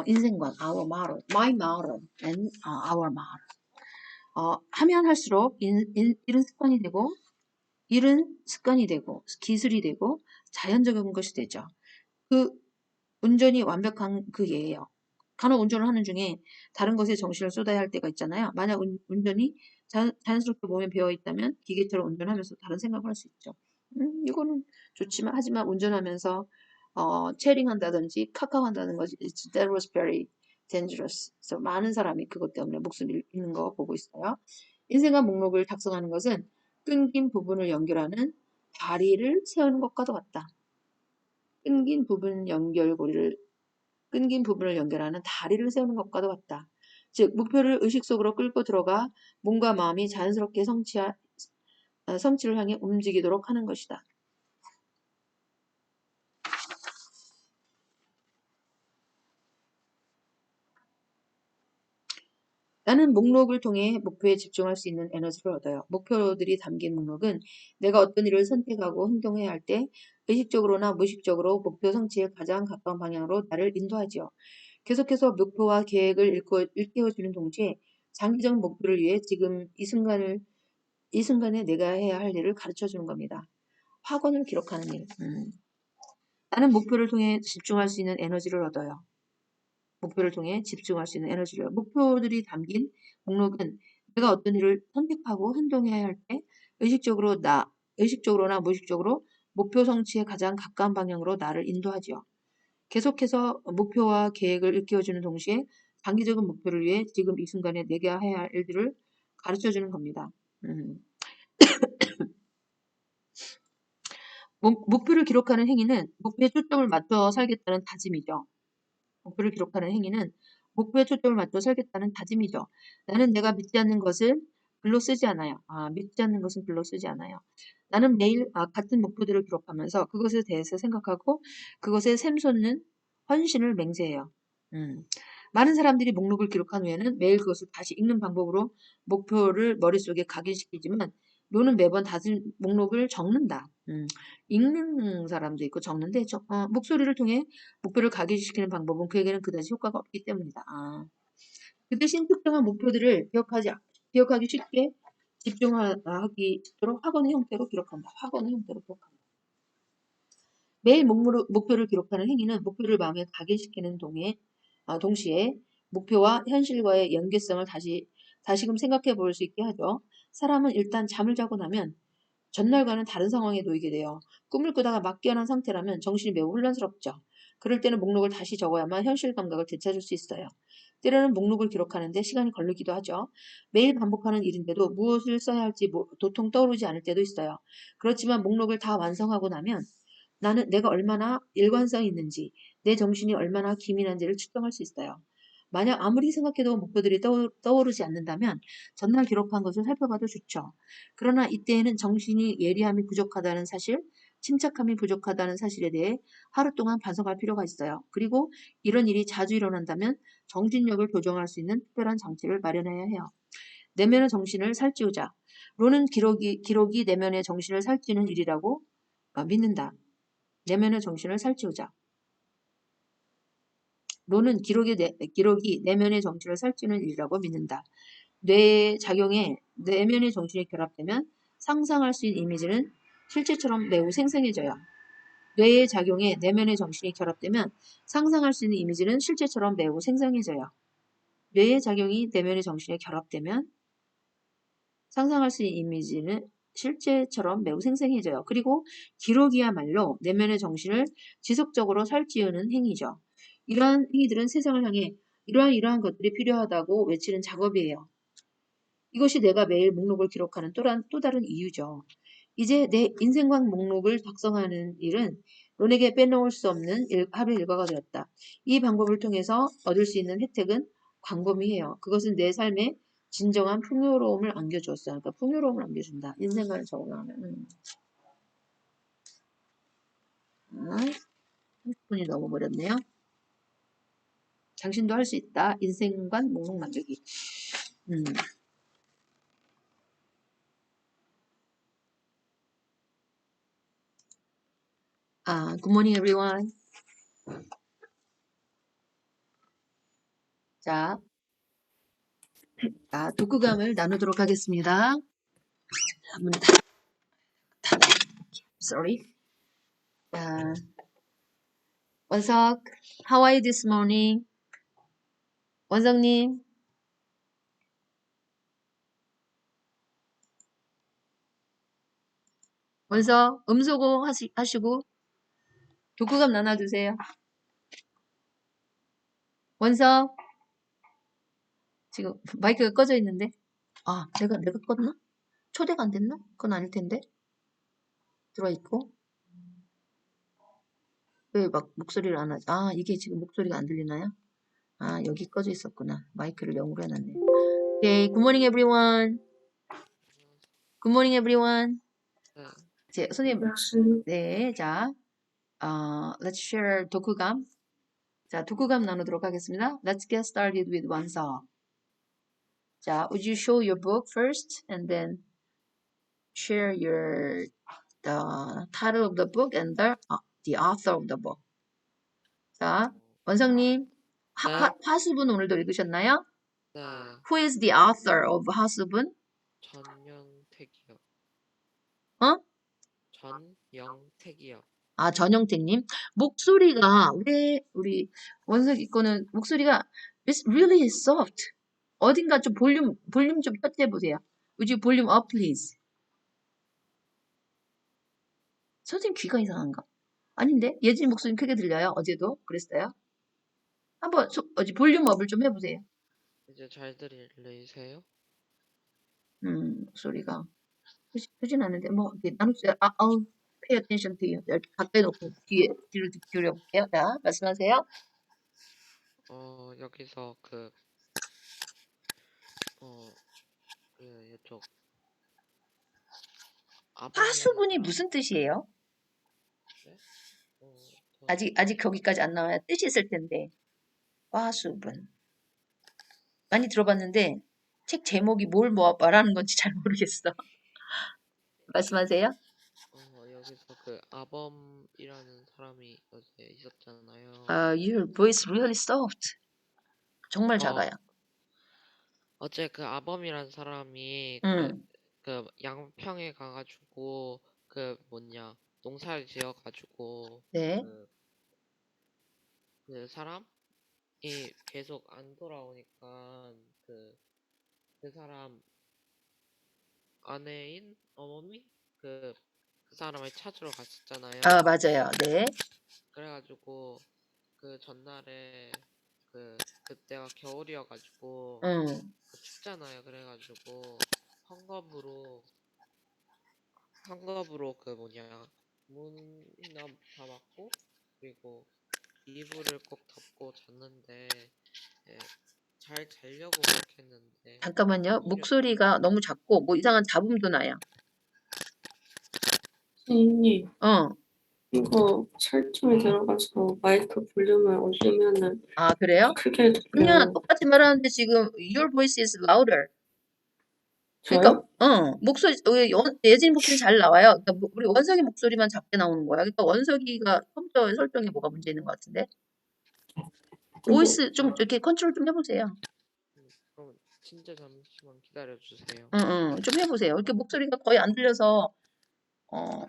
인생관, our motto, my motto, and our motto. 하면 할수록 일은 습관이 되고 일은 습관이 되고 기술이 되고 자연적인 것이 되죠. 그 운전이 완벽한 그 예예요. 간혹 운전을 하는 중에 다른 것에 정신을 쏟아야 할 때가 있잖아요. 만약 운전이 자연스럽게 몸에 배어 있다면 기계처럼 운전하면서 다른 생각을 할 수 있죠. 이거는 좋지만 하지만 운전하면서 체링 한다든지 카카오 한다는 것이 that was very dangerous. 그래서 많은 사람이 그것 때문에 목숨 잃는 거 보고 있어요. 인생관 목록을 작성하는 것은 끊긴 부분을 연결하는 다리를 세우는 것과도 같다. 끊긴 부분을 연결하는 다리를 세우는 것과도 같다. 즉 목표를 의식 속으로 끌고 들어가 몸과 마음이 자연스럽게 성취를 향해 움직이도록 하는 것이다. 나는 목록을 통해 목표에 집중할 수 있는 에너지를 얻어요. 목표들이 담긴 목록은 내가 어떤 일을 선택하고 행동해야 할 때 의식적으로나 무의식적으로 목표 성취에 가장 가까운 방향으로 나를 인도하지요. 계속해서 목표와 계획을 일깨워주는 동시에 장기적 목표를 위해 지금 이 순간을 이 순간에 내가 해야 할 일을 가르쳐 주는 겁니다. 확언을 기록하는 일. 나는 목표를 통해 집중할 수 있는 에너지를 얻어요. 목표를 통해 집중할 수 있는 에너지를. 목표들이 담긴 목록은 내가 어떤 일을 선택하고 행동해야 할 때 의식적으로나 무의식적으로 목표 성취에 가장 가까운 방향으로 나를 인도하지요. 계속해서 목표와 계획을 일깨워주는 동시에 장기적인 목표를 위해 지금 이 순간에 내가 해야 할 일들을 가르쳐주는 겁니다. 목표를 기록하는 행위는 목표에 초점을 맞춰 살겠다는 다짐이죠. 목표를 기록하는 행위는 목표에 초점을 맞춰 살겠다는 다짐이죠. 나는 내가 믿지 않는 것을 글로 쓰지 않아요. 믿지 않는 것은 글로 쓰지 않아요. 나는 매일 같은 목표들을 기록하면서 그것에 대해서 생각하고 그것에 샘솟는 헌신을 맹세해요. 많은 사람들이 목록을 기록한 후에는 매일 그것을 다시 읽는 방법으로 목표를 머릿속에 각인시키지만 너는 매번 다른 목록을 적는다. 읽는 사람도 있고 적는데 목소리를 통해 목표를 각인시키는 방법은 그에게는 그다지 효과가 없기 때문이다. 그 대신 특정한 목표들을 기억하기 쉽게 집중하기 있도록 학원의 형태로 기록한다. 학원의 형태로 기록한다. 매일 목표를 기록하는 행위는 목표를 마음에 각인시키는 동시에 목표와 현실과의 연계성을 다시금 생각해 볼 수 있게 하죠. 사람은 일단 잠을 자고 나면 전날과는 다른 상황에 놓이게 돼요. 꿈을 꾸다가 막 깨어난 상태라면 정신이 매우 혼란스럽죠. 그럴 때는 목록을 다시 적어야만 현실 감각을 되찾을 수 있어요. 때로는 목록을 기록하는데 시간이 걸리기도 하죠. 매일 반복하는 일인데도 무엇을 써야 할지 도통 떠오르지 않을 때도 있어요. 그렇지만 목록을 다 완성하고 나면 나는 내가 얼마나 일관성이 있는지, 내 정신이 얼마나 기민한지를 측정할 수 있어요. 만약 아무리 생각해도 목표들이 떠오르지 않는다면 전날 기록한 것을 살펴봐도 좋죠. 그러나 이때에는 정신이 예리함이 부족하다는 사실, 침착함이 부족하다는 사실에 대해 하루 동안 반성할 필요가 있어요. 그리고 이런 일이 자주 일어난다면 정신력을 교정할 수 있는 특별한 장치를 마련해야 해요. 내면의 정신을 살찌우자. 로는 기록이 내면의 정신을 살찌우는 일이라고 믿는다. 내면의 정신을 살찌우자. 로는 기록이 내면의 정신을 살찌우는 일이라고 믿는다. 뇌의 작용에 내면의 정신이 결합되면 상상할 수 있는 이미지는 실제처럼 매우 생생해져요. 뇌의 작용에 내면의 정신이 결합되면 상상할 수 있는 이미지는 실제처럼 매우 생생해져요. 뇌의 작용이 내면의 정신에 결합되면 상상할 수 있는 이미지는 실제처럼 매우 생생해져요. 그리고 기록이야말로 내면의 정신을 지속적으로 살찌우는 행위죠. 이러한 행위들은 세상을 향해 이러한 것들이 필요하다고 외치는 작업이에요. 이것이 내가 매일 목록을 기록하는 또 다른 이유죠. 이제 내 인생관 목록을 작성하는 일은 론에게 빼놓을 수 없는 하루 일과가 되었다. 이 방법을 통해서 얻을 수 있는 혜택은 광범위해요. 그것은 내 삶에 진정한 풍요로움을 안겨주었어. 그러니까 풍요로움을 안겨준다. 인생관을 적어가면 30분이 넘어버렸네요. 당신도 할 수 있다. 인생관 목록 만들기. Good morning, everyone. 자, 독후감을 나누도록 하겠습니다. 문 sorry. 원석, how are you this morning? 원석님. 원석, 음소거 하시고 독후감 나눠주세요. 원석, 지금 마이크가 꺼져 있는데. 내가 껐나? 초대가 안 됐나? 그건 아닐 텐데. 들어있고. 왜 막 목소리를 안 하지? 이게 지금 목소리가 안 들리나요? 여기 꺼져 있었구나. 마이크를 0으로 해놨네. Okay, good morning everyone. Good morning everyone. 선생님. 네, 자, let's share 독후감. 자, 독후감 나누도록 하겠습니다. Let's get started with 원석. 자, would you show your book first and then share the title of the book and the author of the book. 자, 원석님, 하수분 오늘도 읽으셨나요? 네, Who is the author of 하수분? 전명택이요. 어? 전영택이요. 아, 전영택님. 목소리가, 왜, 우리 원석이 거는 목소리가 it's really soft. 어딘가 좀 볼륨 좀 터치해보세요. Would you volume up, please? 선생님 귀가 이상한가? 아닌데? 예진 목소리 크게 들려요? 어제도? 그랬어요? 한번, 어제 볼륨 업을 좀 해보세요. 이제 잘 들리세요? 목소리가. 크진 않은데, 뭐, 이렇게 나눠주세요. pay attention to you. 이렇게 가까이 놓고 뒤로 기울여볼게요. 자, 말씀하세요. 여기서 어, 이쪽 아범이라는 파수분이 사람, 무슨 뜻이에요? 네? 아직 거기까지 안 나와요. 뜻이 있을 텐데. 과수분. 많이 들어봤는데 책 제목이 뭘 말하는 건지 잘 모르겠어. 말씀하세요. 여기서 아범이라는 사람이 어제 있었잖아요. Your voice really soft. 정말 어, 작아요. 어제 아범이라는 사람이 음, 양평에 가가지고 농사를 지어가지고 네. 그 사람이 계속 안 돌아오니까 그 사람 아내인 어머니 그 사람을 찾으러 갔었잖아요. 아, 맞아요. 네. 그래가지고 그 전날에 그때가 겨울이어가지고 음, 춥잖아요. 그래가지고 헝겊으로 헝겊으로 문이나 다 막고 그리고 이불을 꼭 덮고 잤는데 예, 잘 자려고 그렇게 했는데 잠깐만요. 오히려 목소리가 너무 작고 뭐 이상한 잡음도 나요. 선생님, 어, 이거 설정에 들어가서 마이크 볼륨을 올리면은 아, 그래요? 크게 그냥 들려요. 똑같이 말하는데 지금 your voice is louder. 그러니까 저요? 목소리 예진 목소리 잘 나와요. 그러니까 우리 원석이 목소리만 작게 나오는 거야. 그러니까 원석이가 컴퓨터 설정에 뭐가 문제 있는 것 같은데. 이거 보이스 좀 이렇게 컨트롤 좀 해보세요. 그럼 진짜 잠시만 기다려 주세요. 응, 응, 좀 해보세요. 이렇게 목소리가 거의 안 들려서 어,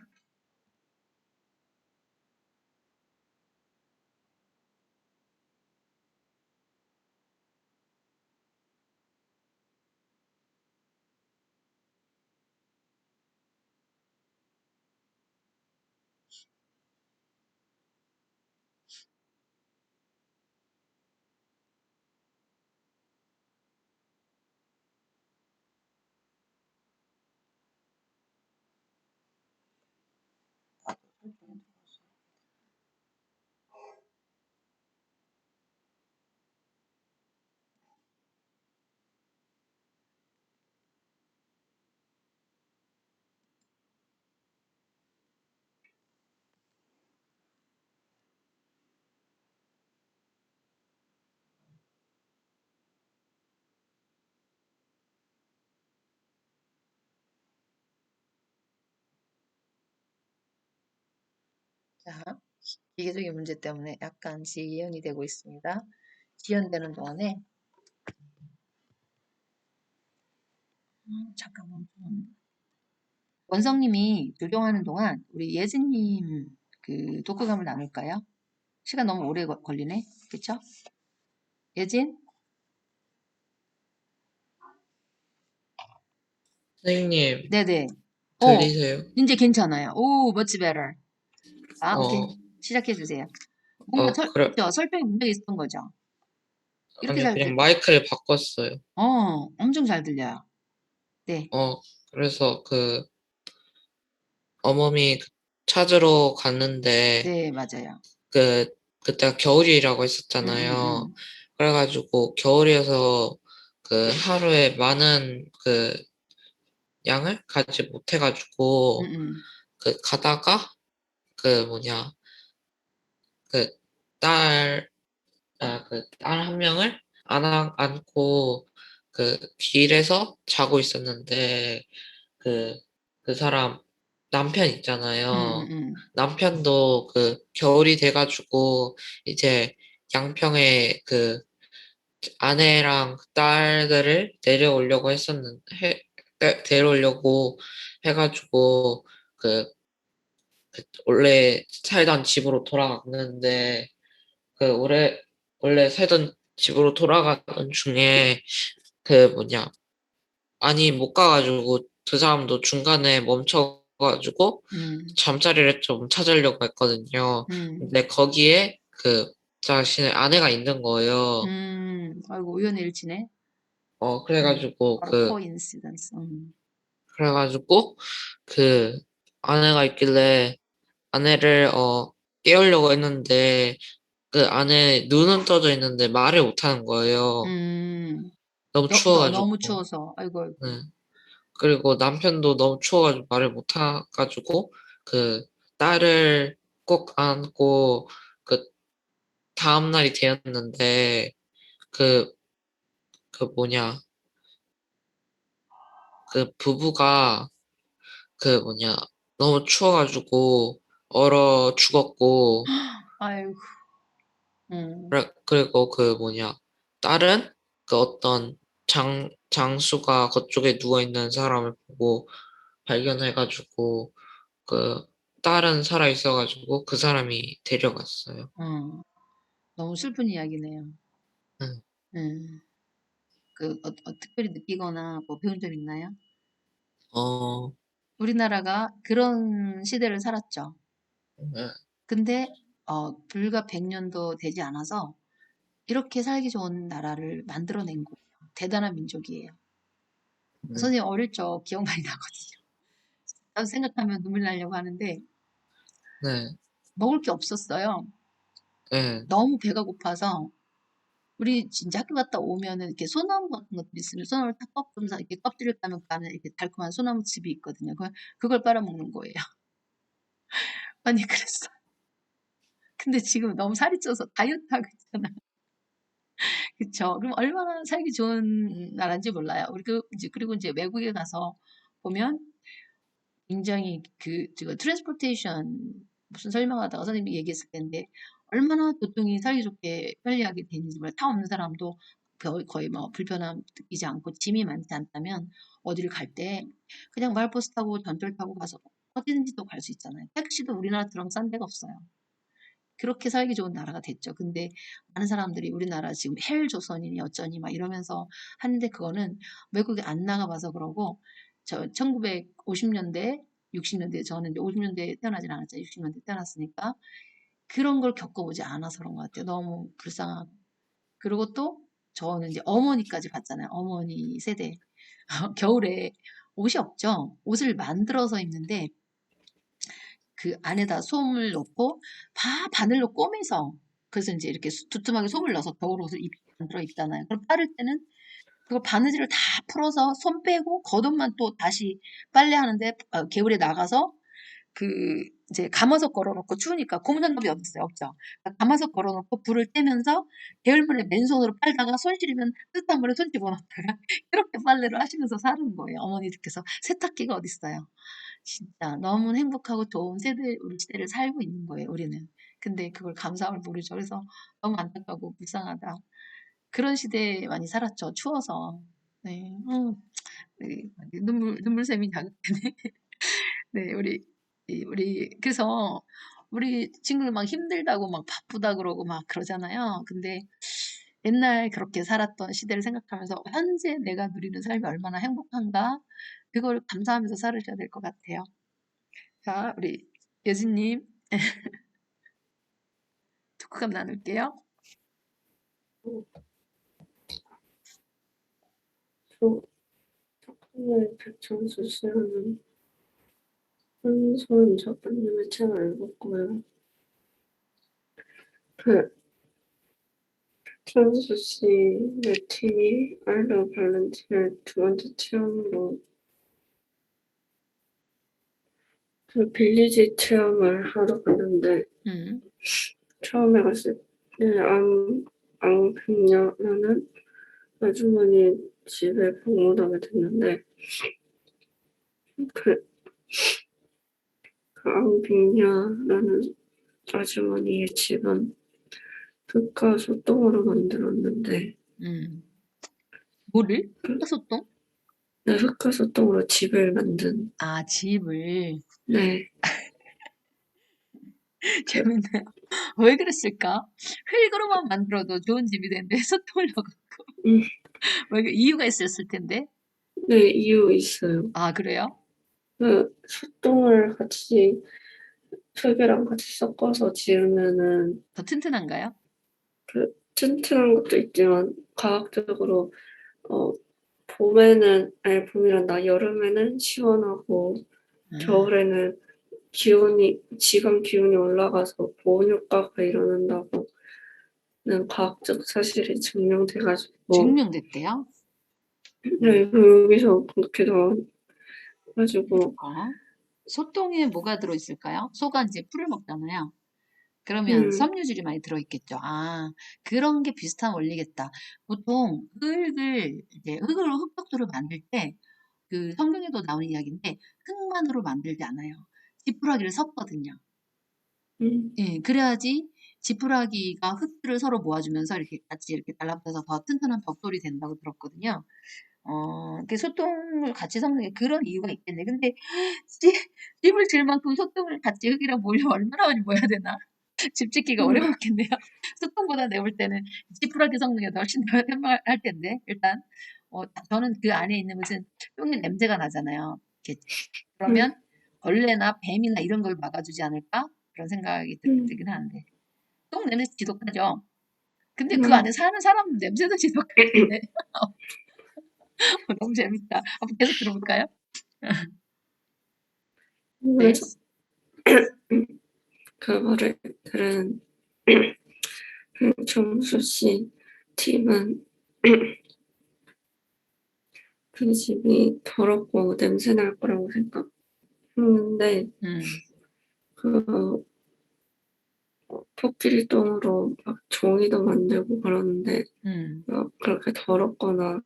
자, 기계적인 문제 때문에 약간 지연이 되고 있습니다. 지연되는 동안에 잠깐만. 원성님이 조정하는 동안 우리 예진님 그 독후감을 나눌까요? 시간 너무 오래 걸리네. 그쵸? 예진? 선생님 네네. 어, 들리세요? 이제 괜찮아요. 오, much better. 아, 오케이. 어, 시작해 주세요. 뭔가 그래. 그쵸? 설정에 문제가 있었던 거죠? 이렇게 아니요, 잘 그냥 들, 마이크를 바꿨어요. 엄청 잘 들려요. 네, 그래서 어머니 찾으러 갔는데 네, 맞아요. 그 그때가 겨울이라고 음, 음, 했었잖아요. 음, 그래가지고 겨울이어서 하루에 많은 양을 가지 음, 못해가지고 음, 가다가 뭐냐 그 딸, 딸 한 명을 안고 길에서 자고 있었는데 그, 그 사람 남편 음, 있잖아요. 음, 남편도 겨울이 돼가지고 이제 양평에 아내랑 딸들을 데려오려고 해가지고 그, 원래 살던 집으로 돌아갔는데 원래 살던 집으로 돌아가던 중에 많이 못 가가지고 그 사람도 중간에 멈춰가지고 음, 잠자리를 좀 찾으려고 했거든요. 음, 근데 거기에 자신의 아내가 있는 거예요. 아이고, 우연의 일치네. 그래가지고 바로 코인시던스. 그래가지고 그 아내가 있길래 아내를 깨우려고 했는데 그 아내 눈은 떠져 있는데 말을 못 하는 거예요. 음, 너무 너무 추워가지고. 추워서, 아이고, 아이고. 네. 그리고 남편도 너무 추워가지고 말을 못 해가지고 그 딸을 꼭 안고 그 다음 날이 되었는데 그 그 뭐냐 그 부부가 너무 추워가지고 얼어 죽었고 아이고, 음, 그리고 딸은 그 어떤 장수가 그쪽에 누워 있는 사람을 보고 발견해가지고 그 딸은 살아 있어가지고 그 사람이 데려갔어요. 어, 너무 슬픈 이야기네요. 응. 음, 특별히 느끼거나 뭐 배운 점 있나요? 어, 우리나라가 그런 시대를 살았죠. 네, 근데, 불과 100년도 되지 않아서 이렇게 살기 좋은 나라를 만들어낸 거예요. 대단한 민족이에요. 네, 선생님 어릴 적 기억 많이 나거든요. 나도 생각하면 눈물 나려고 하는데 네, 먹을 게 없었어요. 네, 너무 배가 고파서 우리 진짜 학교 갔다 오면은 이렇게 소나무 같은 것들 있으면 소나무를 탁 꺾으면서 이렇게 껍질을 까면 까는 이렇게 달콤한 소나무 즙이 있거든요. 그걸 빨아먹는 거예요. 아니 그랬어. 근데 지금 너무 살이 쪄서 다이어트 하고 있잖아. 그쵸? 그럼 얼마나 살기 좋은 나라인지 몰라요. 그리고 이제 외국에 가서 보면 굉장히 지금 트랜스포테이션 무슨 설명하다가 선생님이 얘기했을 텐데 얼마나 교통이 살기 좋게 편리하게 되는지 몰라요. 타 없는 사람도 거의 뭐 불편함 느끼지 않고 짐이 많지 않다면 어디를 갈 때 그냥 마을버스 타고 전철 타고 가서 어디든지 또 갈 수 있잖아요. 택시도 우리나라처럼 싼 데가 없어요. 그렇게 살기 좋은 나라가 됐죠. 근데 많은 사람들이 우리나라 지금 헬조선이니 어쩌니 막 이러면서 하는데 그거는 외국에 안 나가봐서 그러고 저 1950년대, 60년대 저는 이제 50년대에 태어나진 않았죠. 60년대 태어났으니까 그런 걸 겪어보지 않아서 그런 것 같아요. 너무 불쌍하고. 그리고 또 저는 이제 어머니까지 봤잖아요. 어머니 세대. 겨울에 옷이 없죠. 옷을 만들어서 입는데 그 안에다 솜을 넣고 바늘로 꼬매서 그래서 이제 이렇게 두툼하게 솜을 넣어서 겨울옷을 만들어 입잖아요. 그럼 빠를 때는 그걸 바느질을 다 풀어서 솜 빼고 겉옷만 또 다시 빨래하는데 개울에 나가서 그 이제 가마솥 걸어놓고 추우니까 고무장갑이 어딨어요? 없죠. 그러니까 가마솥 걸어놓고 불을 떼면서 게을물에 맨손으로 빨다가 손 시리면 뜨뜻한 물에 손 집어넣다가 이렇게 빨래를 하시면서 사는 거예요. 어머니들께서 세탁기가 어딨어요? 진짜 너무 행복하고 좋은 우리 시대를 살고 있는 거예요, 우리는. 근데 그걸 감사함을 모르죠. 그래서 너무 안타깝고 불쌍하다. 그런 시대에 많이 살았죠. 추워서. 네. 네. 눈물샘이 자극되네. 네, 그래서 우리 친구들 막 힘들다고 막 바쁘다 그러고 막 그러잖아요. 근데 옛날 그렇게 살았던 시대를 생각하면서 현재 내가 누리는 삶이 얼마나 행복한가? 그걸 감사하면서 살으셔야 될 것 같아요. 자, 우리 여진님 토크감 나눌게요. 저 작가의 백천수 씨라는 한손 작가님의 책을 읽었고요. 그 백천수 씨의 팀이 알더 발렌티아의 두 번째 체험으로 그 빌리지 체험을 하러 갔는데 음, 처음에 갔을 때 앙팽녀라는 아주머니 집에 방문하게 됐는데 그, 그 앙팽녀라는 아주머니의 집은 흙과 소똥으로 만들었는데 뭐를? 흑화소똥? 흙과 소똥으로 집을 만든 아, 집을. 네, 재밌네요. 왜 그랬을까? 흙으로만 만들어도 좋은 집이 되는데 소통을 넣어갖고 음, 이유가 있었을 텐데. 네, 이유 있어요. 아, 그래요? 그 소똥을 같이 흙이랑 같이 섞어서 지으면은 더 튼튼한가요? 그 튼튼한 것도 있지만 과학적으로 어 봄이란다. 여름에는 시원하고 아, 겨울에는 지방 기온이 올라가서 보온 효과가 일어난다고는 과학적 사실이 증명돼가지고 증명됐대요? 음, 네, 여기서 그렇게 나와가지고 그럴까? 소똥에 뭐가 들어있을까요? 소가 이제 풀을 먹잖아요. 그러면 음, 섬유질이 많이 들어있겠죠. 아, 그런 게 비슷한 원리겠다. 보통 흙벽돌을 만들 때, 그 성경에도 나오는 이야기인데, 흙만으로 만들지 않아요. 지푸라기를 섞거든요. 음, 예, 그래야지 지푸라기가 흙들을 서로 모아주면서 이렇게 같이 이렇게 달라붙어서 더 튼튼한 벽돌이 된다고 들었거든요. 이렇게 소똥을 같이 섞는 게 그런 이유가 있겠네. 근데 집, 집을 지을 만큼 소똥을 같이 흙이랑 모여 얼마나 많이 모여야 되나? 집 짓기가 음, 어려웠겠네요. 소똥보다 내가 볼 때는 지푸라기 섞는 게 훨씬 더 현명할 텐데, 일단. 저는 그 안에 있는 무슨 똥의 냄새가 나잖아요. 이렇게 음, 그러면 벌레나 뱀이나 이런 걸 막아주지 않을까? 그런 생각이 음, 들긴 하는데. 똥 냄새 지독하죠? 근데 그 음. 안에 사는 사람 냄새도 지독할 텐데. 너무 재밌다. 한번 계속 들어볼까요? 네. 그래서 그 말을 들은 정수 씨 팀은 그 집이 더럽고 냄새 날 거라고 생각했는데 음, 그 코끼리 똥으로 막 종이도 만들고 그러는데 음. 막 그렇게 더럽거나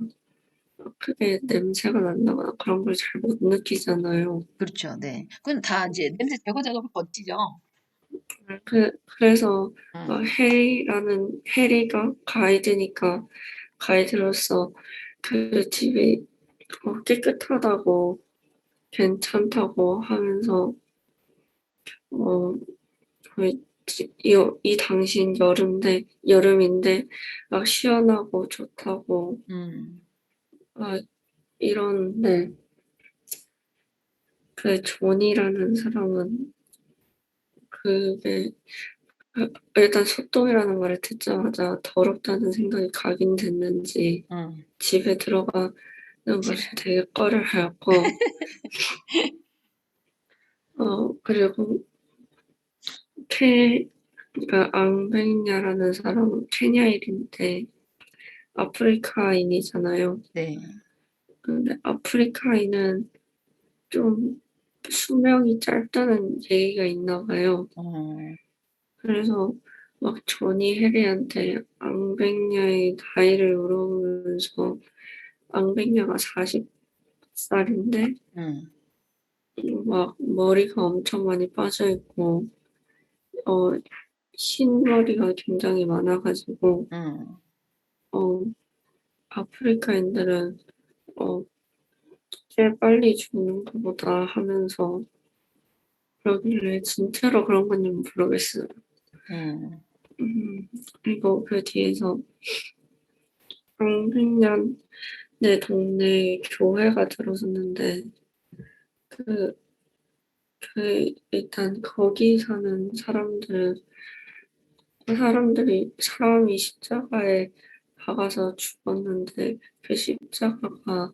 크게 냄새가 난다거나 그런 걸 잘 못 느끼잖아요. 그렇죠. 네. 그건 다 이제 냄새 제거 작업을 거치죠. 그래서 음, 해리가 가이드니까 가이드로서 그 집이 깨끗하다고 괜찮다고 하면서 어, 거의 이 당시인 여름인데 막 시원하고 좋다고 음, 아, 이러는데 그 존이라는 사람은 그게 일단 소똥이라는 말을 듣자마자 더럽다는 생각이 각인됐는지 음. 집에 들어가는 것을 되게 꺼려하였고 그리고 그러니까 앙베냐라는 사람은 케냐인인데 아프리카인이잖아요. 네. 근데 아프리카인은 좀 수명이 짧다는 얘기가 있나 봐요. 어, 그래서 막 조니 해리한테 앙백녀의 나이를 물어보면서 앙백녀가 40살인데 음, 막 머리가 엄청 많이 빠져 있고 어 흰머리가 굉장히 많아가지고 음, 어 아프리카인들은 어 제일 빨리 죽는 것보다 하면서 그러길래 진짜로 그런 건지 모르겠어요. 음, 그리고 그 뒤에서 앙백년 내 동네에 교회가 들어섰는데 그, 일단 거기 사는 사람이 십자가에 박아서 죽었는데 그 십자가가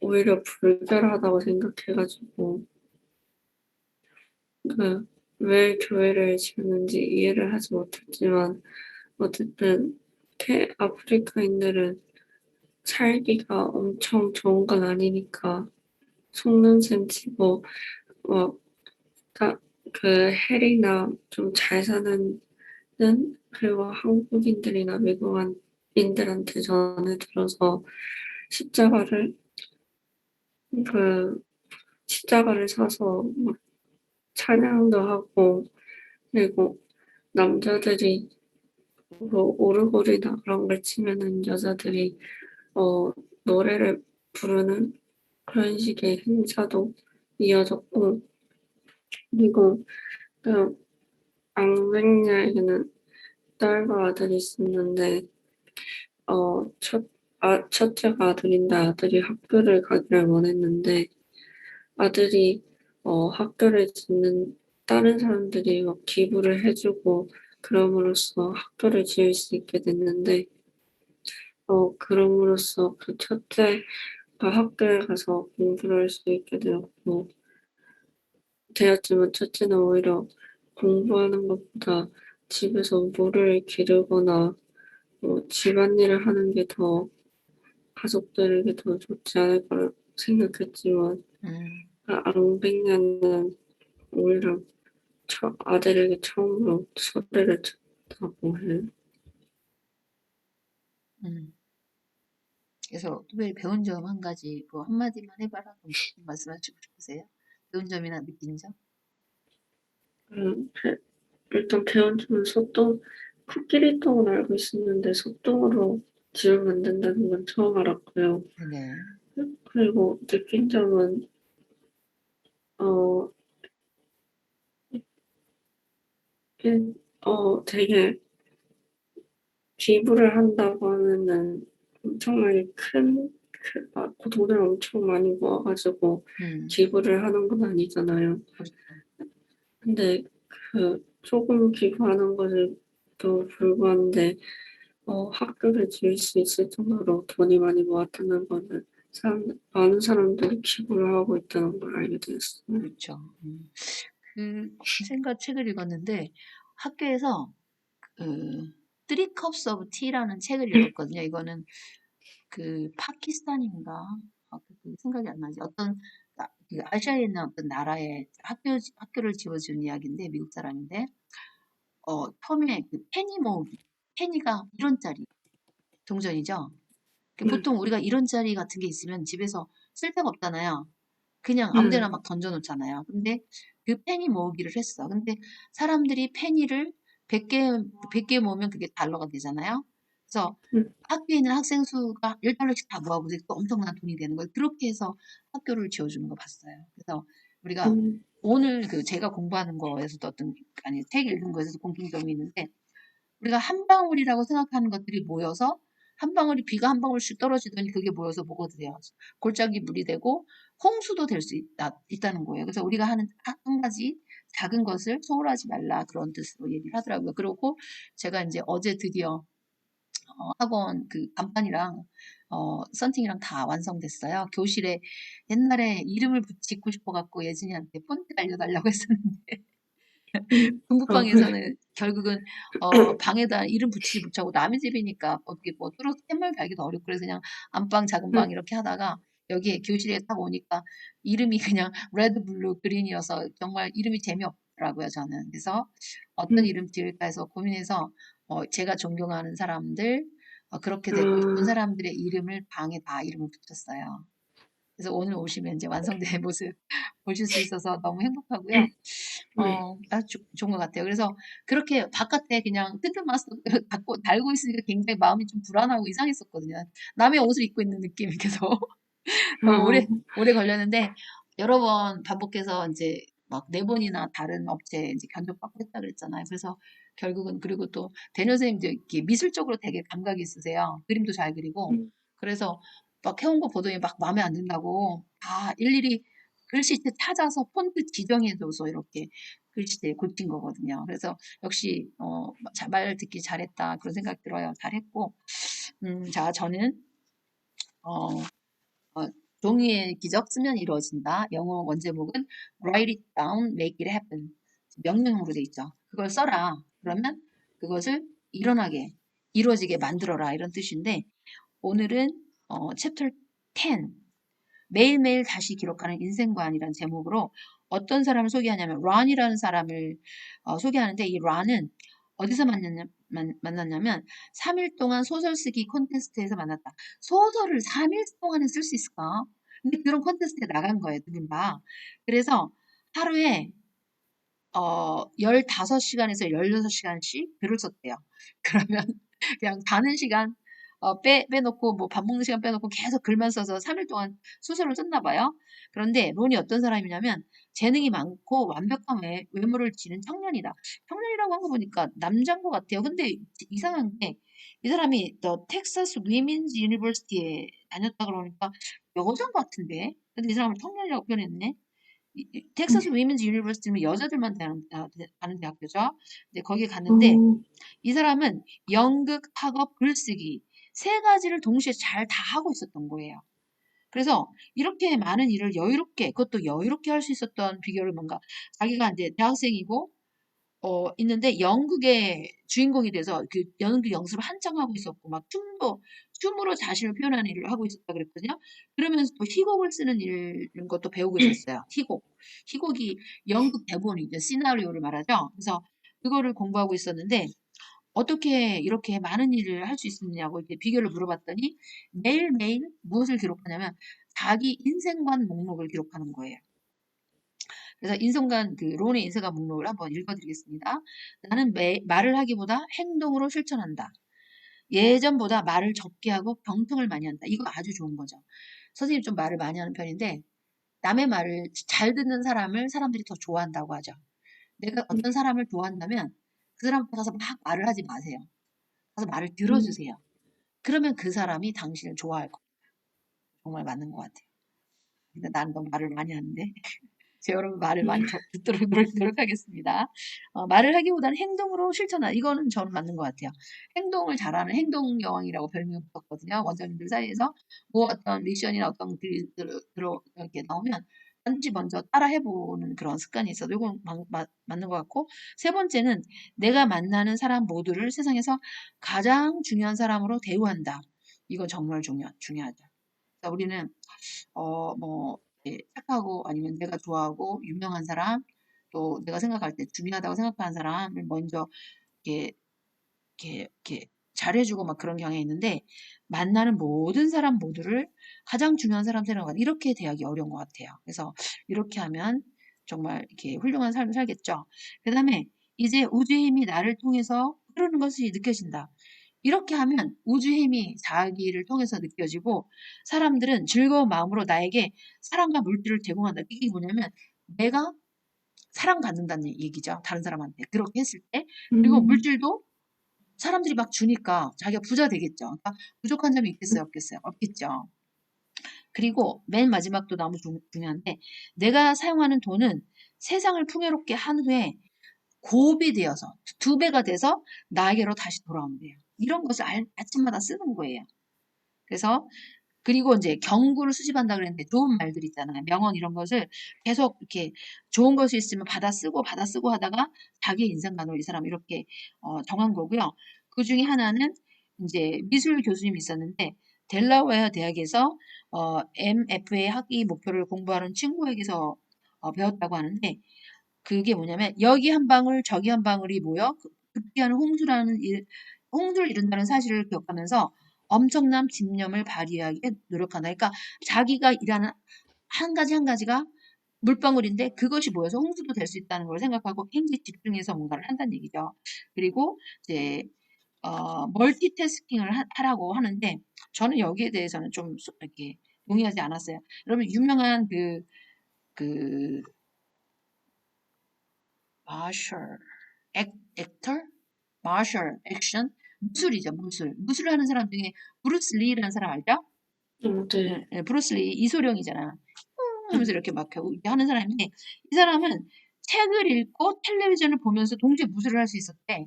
오히려 불결하다고 생각해가지고 왜 교회를 지었는지 이해를 하지 못했지만 어쨌든 아프리카인들은 살기가 엄청 좋은 건 아니니까 속는 셈 치고 어, 해리나 좀 잘 사는 그리고 한국인들이나 외국인들한테 전해 들어서 십자가를 그 십자가를 사서 막 찬양도 하고 그리고 남자들이 뭐 오르골이나 그런 걸 치면은 여자들이 노래를 부르는 그런 식의 행사도 이어졌고 그리고 그 앙백녀에게는 딸과 아들이 있었는데 첫째가 아들인데 아들이 학교를 가기를 원했는데 아들이 학교를 짓는 다른 사람들이 막 기부를 해주고 그럼으로써 학교를 지을 수 있게 됐는데 그럼으로써 그 첫째가 학교에 가서 공부를 할 수 있게 되었지만 첫째는 오히려 공부하는 것보다 집에서 물을 기르거나 집안일을 하는 게 더 가족들에게 더 좋지 않을까 생각했지만 음, 앙백년은 오히려 아들에게 처음으로 소리를 쳤다고 해요. 음. 그래서 왜 배운 점 한 가지 뭐 한마디만 해봐라. 그럼 무슨 말씀하시고 싶으세요? 배운 점이나 느낀 점? 음, 일단 배운 점은 소똥, 코끼리 똥은 알고 있었는데 소똥으로 집을 만든다는 건 처음 알았고요. 네네. 그리고 느낀 점은 어, 되게 기부를 한다고 하면은 엄청나게 돈을 엄청 많이 모아가지고 음, 기부를 하는 건 아니잖아요. 그렇죠. 근데 조금 기부하는 것에도 불구한데 학교를 지을 수 있을 정도로 돈이 많이 모았다는 거는 많은 사람들이 기부를 하고 있다는 걸 알게 되었어요. 그렇죠. 언젠가 책을 읽었는데 학교에서 그 Three Cups of Tea라는 책을 읽었거든요. 이거는 그 파키스탄인가? 그 생각이 안 나지. 그 아시아에 있는 어떤 나라의 학교를 지어준 이야기인데 미국 사람인데 처음에 그 페니 모으기, 페니가 1원짜리 동전이죠. 네, 보통 우리가 1원짜리 같은 게 있으면 집에서 쓸 데가 없잖아요. 그냥 아무 네, 데나 막 던져놓잖아요. 근데 그 페니 모으기를 했어. 근데 사람들이 페니를 100개, 100개 모으면 그게 달러가 되잖아요. 그래서 네, 학교에 있는 학생 수가 1달러씩 다 모아보세요. 또 엄청난 돈이 되는 거예요. 그렇게 해서 학교를 지어주는 거 봤어요. 그래서 우리가 음, 오늘 그 제가 공부하는 거에서도 아니, 책 읽은 거에서도 공통점이 있는데 우리가 한 방울이라고 생각하는 것들이 모여서 한 방울이 비가 한 방울씩 떨어지더니 그게 모여서 뭐가 돼요? 골짜기 물이 되고 홍수도 될 수 있다는 거예요. 그래서 우리가 하는 한 가지 작은 것을 소홀하지 말라 그런 뜻으로 얘기를 하더라고요. 그리고 제가 이제 어제 드디어 학원 그 간판이랑 썬팅이랑 다 완성됐어요. 교실에 옛날에 이름을 짓고 싶어갖고 예진이한테 폰트 알려달라고 했었는데 네. 공부방에서는 결국은 방에다 이름 붙이지 못하고 남의 집이니까 어떻게 뭐 뚫어서 팻말 달기도 어렵고 그래서 그냥 안방 작은 방 이렇게 하다가 여기에 교실에 딱 오니까 이름이 그냥 레드 블루 그린이어서 정말 이름이 재미없더라고요 저는. 그래서 어떤 이름 지을까 해서 고민해서 제가 존경하는 사람들 그렇게 되고 싶은 아, 사람들의 이름을 방에 다 이름을 붙였어요. 그래서 오늘 오시면 이제 완성된 모습 보실 수 있어서 너무 행복하고요. 네. 아주 좋은 것 같아요. 그래서 그렇게 바깥에 그냥 뜬금없이 달고 있으니까 굉장히 마음이 좀 불안하고 이상했었거든요. 남의 옷을 입고 있는 느낌이 계속 너무 아, 오래 걸렸는데 여러 번 반복해서 이제 막 네 번이나 다른 업체 이제 견적받고 했다 그랬잖아요. 그래서 결국은 그리고 또 대녀 선생님도 이렇게 미술적으로 되게 감각이 있으세요. 그림도 잘 그리고 그래서 막 해온 거 보더니 막 마음에 안 든다고 다 일일이 글씨체 찾아서 폰트 지정해줘서 이렇게 글씨체 고친 거거든요. 그래서 역시 말 듣기 잘했다 그런 생각 들어요. 잘했고 자 저는 어, 어, 종이의 기적 쓰면 이루어진다. 영어 원제목은 write it down, make it happen. 명령어로 돼 있죠. 그걸 써라. 그러면 그것을 이루어지게 만들어라. 이런 뜻인데 오늘은 챕터 10 매일매일 다시 기록하는 인생관이라는 제목으로 어떤 사람을 소개하냐면 런이라는 사람을 소개하는데 이 런은 어디서 만났냐면 3일 동안 소설 쓰기 콘테스트에서 만났다. 소설을 3일 동안에 쓸 수 있을까? 근데 그런 콘테스트에 나간 거예요, 두 분 다. 그래서 하루에 15시간에서 16시간씩 글을 썼대요. 그러면 그냥 자는 시간 빼놓고 뭐 밥 먹는 시간 빼놓고 계속 글만 써서 3일 동안 소설을 썼나 봐요. 그런데 론이 어떤 사람이냐면 재능이 많고 완벽한 외모를 지닌 청년이다. 청년이라고 한 거 보니까 남자인 것 같아요. 근데 이상한 게 이 사람이 더 텍사스 위민즈 유니버시티에 다녔다 그러니까 여자인 것 같은데. 근데 이 사람을 청년이라고 표현했네. 텍사스 위민즈 유니버시티는 여자들만 가는 대학교죠. 근데 거기 갔는데 어, 이 사람은 연극, 학업, 글쓰기 세 가지를 동시에 잘 다 하고 있었던 거예요. 그래서 이렇게 많은 일을 여유롭게, 그것도 여유롭게 할 수 있었던 비결은 뭔가 자기가 이제 대학생이고 있는데 연극의 주인공이 돼서 그 연극 연습을 한창 하고 있었고 막 춤으로 자신을 표현하는 일을 하고 있었다 그랬거든요. 그러면서 또 희곡을 쓰는 이런 것도 배우고 있었어요. 희곡이 연극 대본이죠. 시나리오를 말하죠. 그래서 그거를 공부하고 있었는데 어떻게 이렇게 많은 일을 할 수 있었냐고 이렇게 비결을 물어봤더니 매일매일 무엇을 기록하냐면 자기 인생관 목록을 기록하는 거예요. 그래서 그 론의 인생관 목록을 한번 읽어드리겠습니다. 나는 말을 하기보다 행동으로 실천한다. 예전보다 말을 적게 하고 경청을 많이 한다. 이거 아주 좋은 거죠. 선생님 좀 말을 많이 하는 편인데 남의 말을 잘 듣는 사람을 사람들이 더 좋아한다고 하죠. 내가 어떤 사람을 좋아한다면 그 사람한테 가서 막 말을 하지 마세요. 가서 말을 들어주세요. 그러면 그 사람이 당신을 좋아할 거예요. 정말 맞는 것 같아요. 근데 나는 너무 말을 많이 하는데. 제 여러분 말을 많이 듣도록 노력하겠습니다. 말을 하기보다는 행동으로 실천하. 이거는 저는 맞는 것 같아요. 행동을 잘하는 행동 여왕이라고 별명 붙었거든요. 원장님들 사이에서 뭐 어떤 미션이나 어떤 글이 이렇게 나오면 반드시 먼저 따라 해보는 그런 습관이 있어도 이건 맞는 것 같고 세 번째는 내가 만나는 사람 모두를 세상에서 가장 중요한 사람으로 대우한다. 이건 정말 중요하죠. 그래서 우리는 뭐 착하고 아니면 내가 좋아하고 유명한 사람 또 내가 생각할 때 중요하다고 생각하는 사람을 먼저 이렇게 이렇게 잘해주고 막 그런 경향이 있는데 만나는 모든 사람 모두를 가장 중요한 사람 생각하는 이렇게 대하기 어려운 것 같아요. 그래서 이렇게 하면 정말 이렇게 훌륭한 삶을 살겠죠. 그다음에 이제 우주의 힘이 나를 통해서 흐르는 것이 느껴진다. 이렇게 하면 우주의 힘이 자기를 통해서 느껴지고 사람들은 즐거운 마음으로 나에게 사랑과 물질을 제공한다. 이게 뭐냐면 내가 사랑받는다는 얘기죠. 다른 사람한테. 그렇게 했을 때. 그리고 물질도 사람들이 막 주니까 자기가 부자 되겠죠. 그러니까 부족한 점이 있겠어요? 없겠어요? 없겠죠. 그리고 맨 마지막도 너무 중요한데 내가 사용하는 돈은 세상을 풍요롭게 한 후에 곱이 되어서 두 배가 돼서 나에게로 다시 돌아온대요. 이런 것을 아침마다 쓰는 거예요. 그래서 그리고 이제 경구를 수집한다 그랬는데 좋은 말들 있잖아요. 명언 이런 것을 계속 이렇게 좋은 것이 있으면 받아 쓰고 하다가 자기 인생관으로 이 사람 이렇게 정한 거고요. 그 중에 하나는 이제 미술 교수님이 있었는데 델라웨어 대학에서 MFA 학위 목표를 공부하는 친구에게서 배웠다고 하는데 그게 뭐냐면 여기 한 방울 저기 한 방울이 모여 급기야는 홍수를 이룬다는 사실을 기억하면서 엄청난 집념을 발휘하기에 노력한다. 그러니까 자기가 일하는 한 가지 한 가지가 물방울인데 그것이 모여서 홍수도 될 수 있다는 걸 생각하고 굉장히 집중해서 뭔가를 한다는 얘기죠. 그리고 이제 멀티태스킹을 하라고 하는데 저는 여기에 대해서는 좀 이렇게 동의하지 않았어요. 여러분 유명한 그 마셜 액터 마셜 액션 무술이죠. 무술을 하는 사람 중에 브루스 리라는 사람 알죠? 네. 네, 브루스 리 이소룡이잖아. 하면서 이렇게 막 이렇게 하는 사람인데 이 사람은 책을 읽고 텔레비전을 보면서 동시에 무술을 할 수 있었대.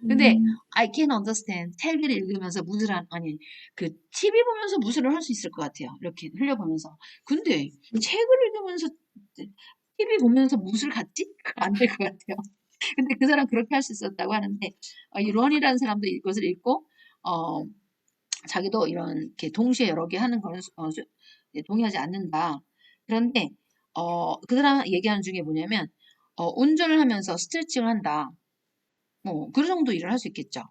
근데 I can understand 책을 읽으면서 아니 그 TV 보면서 무술을 할 수 있을 것 같아요. 이렇게 흘려보면서. 근데 책을 읽으면서 TV 보면서 무술 같지? 그거 안 될 것 같아요. 근데 그 사람 그렇게 할 수 있었다고 하는데 이 런이라는 사람도 이것을 읽고 어, 자기도 이런 이렇게 동시에 여러 개 하는 거는 동의하지 않는다. 그런데 그 사람 얘기하는 중에 뭐냐면 운전을 하면서 스트레칭을 한다. 뭐 그 정도 일을 할 수 있겠죠.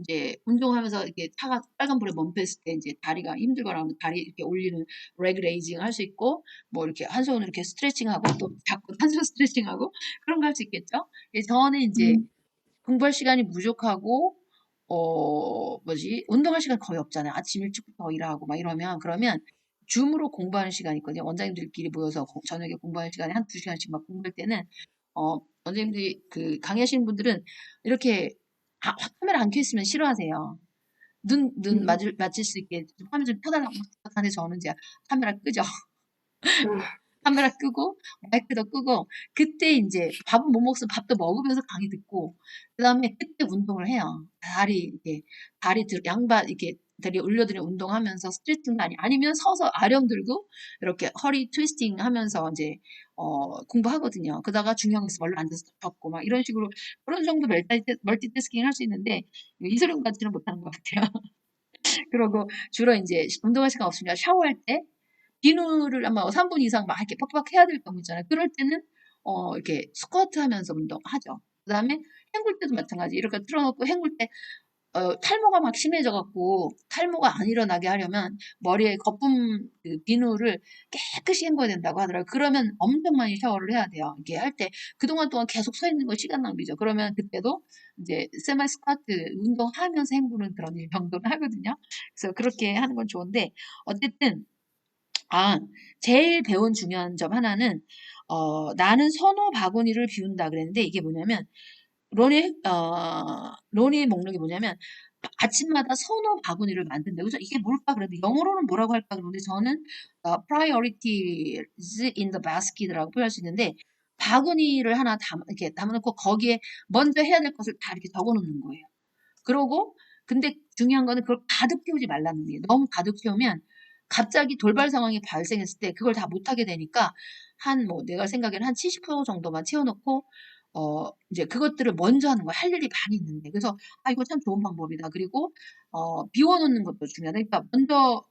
이제 운동하면서 이렇게 차가 빨간불에 멈췄을 때 이제 다리가 힘들거나 하면 다리 이렇게 올리는 레그 레이징 할 수 있고 뭐 이렇게 한 손으로 이렇게 스트레칭하고 또 잡고 한 손 스트레칭하고 그런 거 할 수 있겠죠. 저는 이제 공부할 시간이 부족하고 운동할 시간 거의 없잖아요. 아침 일찍부터 일하고 막 이러면, 그러면 줌으로 공부하는 시간이 있거든요. 원장님들끼리 모여서 저녁에 공부하는 시간에 한 두 시간씩 막 공부할 때는, 원장님들이 강의하시는 분들은 이렇게 카메라 안 켜 있으면 싫어하세요. 눈 음, 맞을 수 있게 화면 좀 켜달라고 막 하는데 저는 이제 카메라 끄죠. 아, 카메라 끄고 마이크도 끄고 그때 이제 밥은 못 먹으면 밥도 먹으면서 강의 듣고 그다음에 그때 운동을 해요. 양발 이렇게 다리 올려드려 운동하면서 스트레칭도 아니면 서서 아령 들고 이렇게 허리 트위스팅 하면서 이제 공부하거든요. 그러다가 중요한 거 있으면 얼른 앉아서 적고 막 이런 식으로 그런 정도 멀티태스킹 할 수 있는데 이소룡 같지는 못하는 것 같아요. 그러고 주로 이제 운동할 시간 없으니까 샤워할 때 비누를 아마 3분 이상 막 이렇게 팍팍 해야 될 경우 있잖아요. 그럴 때는 이렇게 스쿼트 하면서 운동하죠. 그다음에 헹굴 때도 마찬가지. 이렇게 틀어놓고 헹굴 때 탈모가 막 심해져 갖고 탈모가 안 일어나게 하려면 머리에 거품 그 비누를 깨끗이 헹궈야 된다고 하더라고요. 그러면 엄청 많이 샤워를 해야 돼요. 이게 할 때 그동안 동안 계속 서 있는 거 시간 낭비죠. 그러면 그때도 이제 세마 스쿼트 운동하면서 헹구는 그런 정도는 하거든요. 그래서 그렇게 하는 건 좋은데 어쨌든 아, 제일 배운 중요한 점 하나는, 나는 선호 바구니를 비운다 그랬는데, 이게 뭐냐면, 론의 목록이 뭐냐면, 아침마다 선호 바구니를 만든다. 그죠? 이게 뭘까? 그랬는데, 영어로는 뭐라고 할까? 그런데 저는, priorities in the basket라고 표현할 수 있는데, 바구니를 하나 이렇게 담아놓고, 거기에 먼저 해야 될 것을 다 이렇게 적어 놓는 거예요. 그러고 근데 중요한 거는 그걸 가득 채우지 말라는 거예요. 너무 가득 채우면 갑자기 돌발 상황이 발생했을 때 그걸 다 못하게 되니까 내가 생각에는 한 70% 정도만 채워놓고 이제 그것들을 먼저 하는 거야. 할 일이 많이 있는데. 그래서 이거 참 좋은 방법이다. 그리고 비워놓는 것도 중요하다. 그러니까 먼저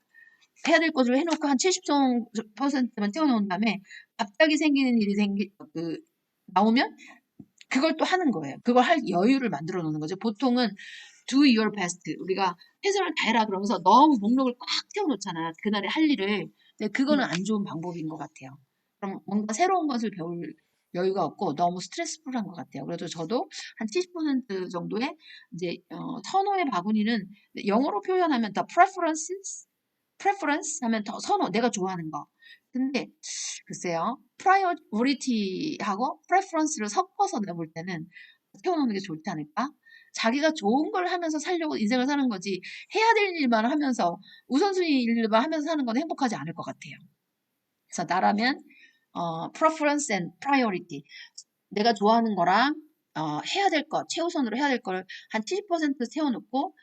해야 될 것을 해놓고 한 70%만 채워놓은 다음에 갑자기 생기는 일이 나오면 그걸 또 하는 거예요. 그걸 할 여유를 만들어 놓는 거죠. 보통은 do your best. 우리가 최선을 다해라 그러면서 너무 목록을 꽉 채워놓잖아. 그날의 할 일을. 근데 그거는 안 좋은 방법인 것 같아요. 그럼 뭔가 새로운 것을 배울 여유가 없고 너무 스트레스풀한 것 같아요. 그래서 저도 한 70% 정도의 이제 선호의 바구니는 영어로 표현하면 더 preference 하면 더 선호, 내가 좋아하는 거. 근데 글쎄요, priority하고 preference를 섞어서 내볼 때는 채워놓는 게 좋지 않을까? 자기가 좋은 걸 하면서 살려고 인생을 사는 거지, 해야 될 일만 하면서, 우선순위 일만 하면서 사는 건 행복하지 않을 것 같아요. 그래서 나라면, preference and priority. 내가 좋아하는 거랑, 해야 될 것, 최우선으로 해야 될 걸 한 70% 세워놓고,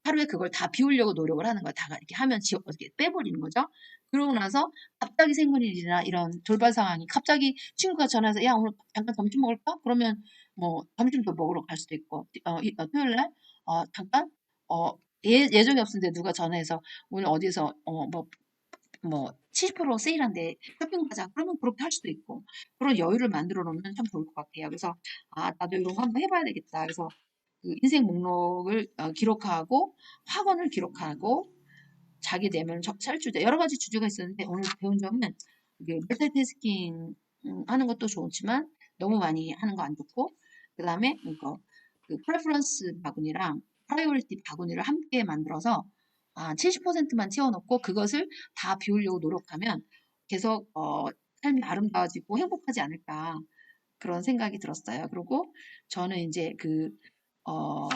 하루에 그걸 다 비우려고 노력을 하는 거야. 다 이렇게 하면 이렇게 빼버리는 거죠. 그러고 나서 갑자기 생긴 일이나 이런 돌발 상황이 갑자기 친구가 전화해서 야 오늘 잠깐 점심 먹을까? 그러면 뭐 점심도 먹으러 갈 수도 있고 토요일 날 잠깐 예정이 없었는데 누가 전화해서 오늘 어디서 뭐 70% 세일한데 쇼핑 가자. 그러면 그렇게 할 수도 있고 그런 여유를 만들어 놓으면 참 좋을 것 같아요. 그래서 나도 이런 거 한번 해봐야 되겠다. 그래서 그 인생 목록을 기록하고 학원을 기록하고 자기 내면 살주제 여러 가지 주제가 있었는데 오늘 배운 점은 이게 멀티태스킹 하는 것도 좋지만 너무 많이 하는 거 안 좋고 그다음에 이거 그 프레퍼런스 바구니랑 프라이오리티 바구니를 함께 만들어서 70%만 채워놓고 그것을 다 비우려고 노력하면 계속 삶이 아름다워지고 행복하지 않을까 그런 생각이 들었어요. 그리고 저는 이제 어,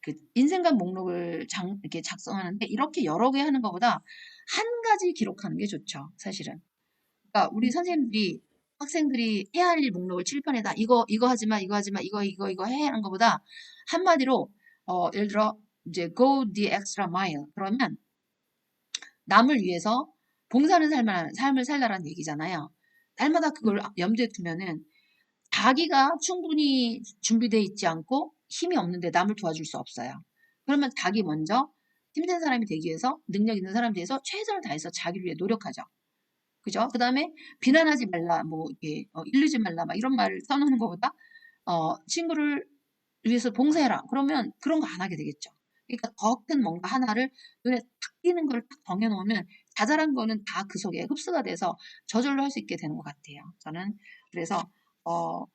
그 인생관 목록을 이렇게 작성하는데 이렇게 여러 개 하는 것보다 한 가지 기록하는 게 좋죠, 사실은. 그러니까 우리 선생님들이 학생들이 해야 할 일 목록을 칠판에다 이거 하지 마, 이거 하지 마, 이거 해 하는 것보다 한마디로 예를 들어 이제 go the extra mile 그러면 남을 위해서 봉사하는 삶을 살라라는 얘기잖아요. 날마다 그걸 염두에 두면은 자기가 충분히 준비되어 있지 않고 힘이 없는데 남을 도와줄 수 없어요. 그러면 자기 먼저 힘든 사람이 되기 위해서 능력 있는 사람이 돼서 최선을 다해서 자기를 위해 노력하죠. 그죠? 그 다음에 비난하지 말라, 뭐 이렇게 이르지 말라, 막 이런 말을 써놓는 것보다 친구를 위해서 봉사해라. 그러면 그런 거 안 하게 되겠죠. 그러니까 더 큰 뭔가 하나를 눈에 탁 띄는 걸 딱 정해놓으면 자잘한 거는 다 그 속에 흡수가 돼서 저절로 할 수 있게 되는 것 같아요. 저는 그래서 어,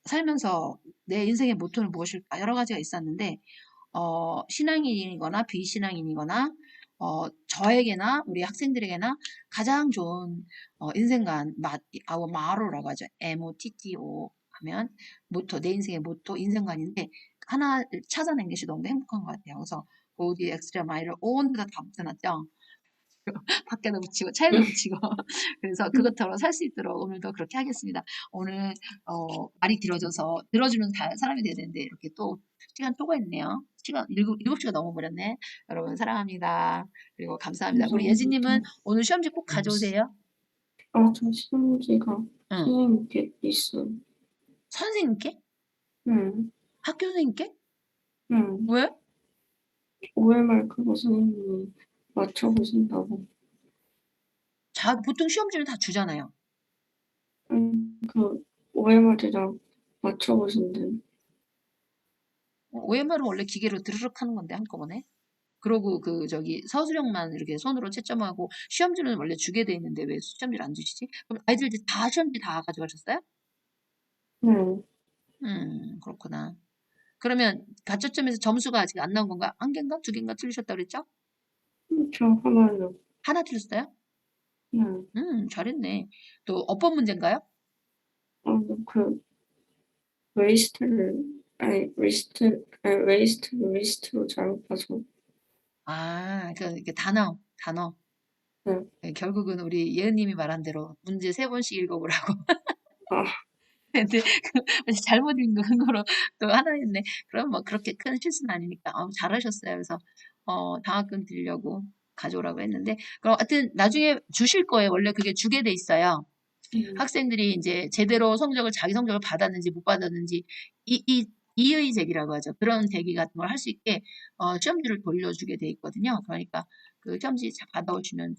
살면서 내 인생의 모토는 무엇일까 여러 가지가 있었는데 신앙인이거나 비신앙인이거나 저에게나 우리 학생들에게나 가장 좋은 인생관 마로라고 하죠. MOTTO 하면 모토, 내 인생의 모토, 인생관인데 하나 찾아낸 것이 너무 행복한 것 같아요. 그래서 go the extra mile을 온데다 다 붙여놨죠. 밖에다 붙이고 차에다 붙이고 그래서 그것처럼 살 수 있도록 오늘도 그렇게 하겠습니다. 오늘 말이 길어져서 들어주는 사람이 돼야 되는데 이렇게 또 시간 쪼가 있네요. 시간 7시가 넘어버렸네. 여러분 사랑합니다. 그리고 감사합니다. 우리 예진님은 오늘 시험지 꼭 가져오세요. 저 시험지가 응. 선생님께 있어요. 선생님께? 응, 학교 선생님께? 응. 왜? 5월 말 그거 선생님이 맞춰보신다고. 보통 시험지를 다 주잖아요. 그 5월 말이랑 맞춰보신대. OMR은 원래 기계로 드르륵 하는 건데 한꺼번에. 그러고 서술형만 이렇게 손으로 채점하고 시험지는 원래 주게 돼 있는데 왜 시험지를 안 주시지? 그럼 아이들 다 시험지 다 가져가셨어요? 네, 그렇구나. 그러면 가채점에서 점수가 아직 안 나온 건가? 한 개인가? 두 개인가 틀리셨다고 그랬죠? 저 하나요. 하나 틀렸어요? 네. 잘했네. 또 어법 문제인가요? 그 웨이스트로 잘못 봐서. 이렇게 단어. 네. 네, 결국은 우리 예은님이 말한 대로 문제 3번씩 읽어보라고. 아, 근데 잘못 읽은 거로 또 하나 했네. 그럼 뭐 그렇게 큰 실수는 아니니까 잘하셨어요. 그래서 장학금 드리려고 가져오라고 했는데 그럼 하여튼 나중에 주실 거예요. 원래 그게 주게 돼 있어요. 학생들이 이제 제대로 자기 성적을 받았는지 못 받았는지 이의 제기라고 하죠. 그런 제기 같은 걸 할 수 있게 시험지를 돌려주게 돼 있거든요. 그러니까 그 시험지 받아오시면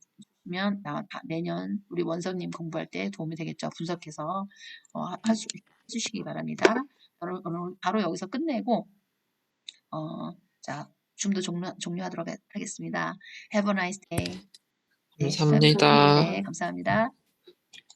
내년 우리 원서님 공부할 때 도움이 되겠죠. 분석해서 해주시기 바랍니다. 오늘 바로 여기서 끝내고 자 줌도 종료하도록 하겠습니다. Have a nice day. 네, 감사합니다. 네, 감사합니다.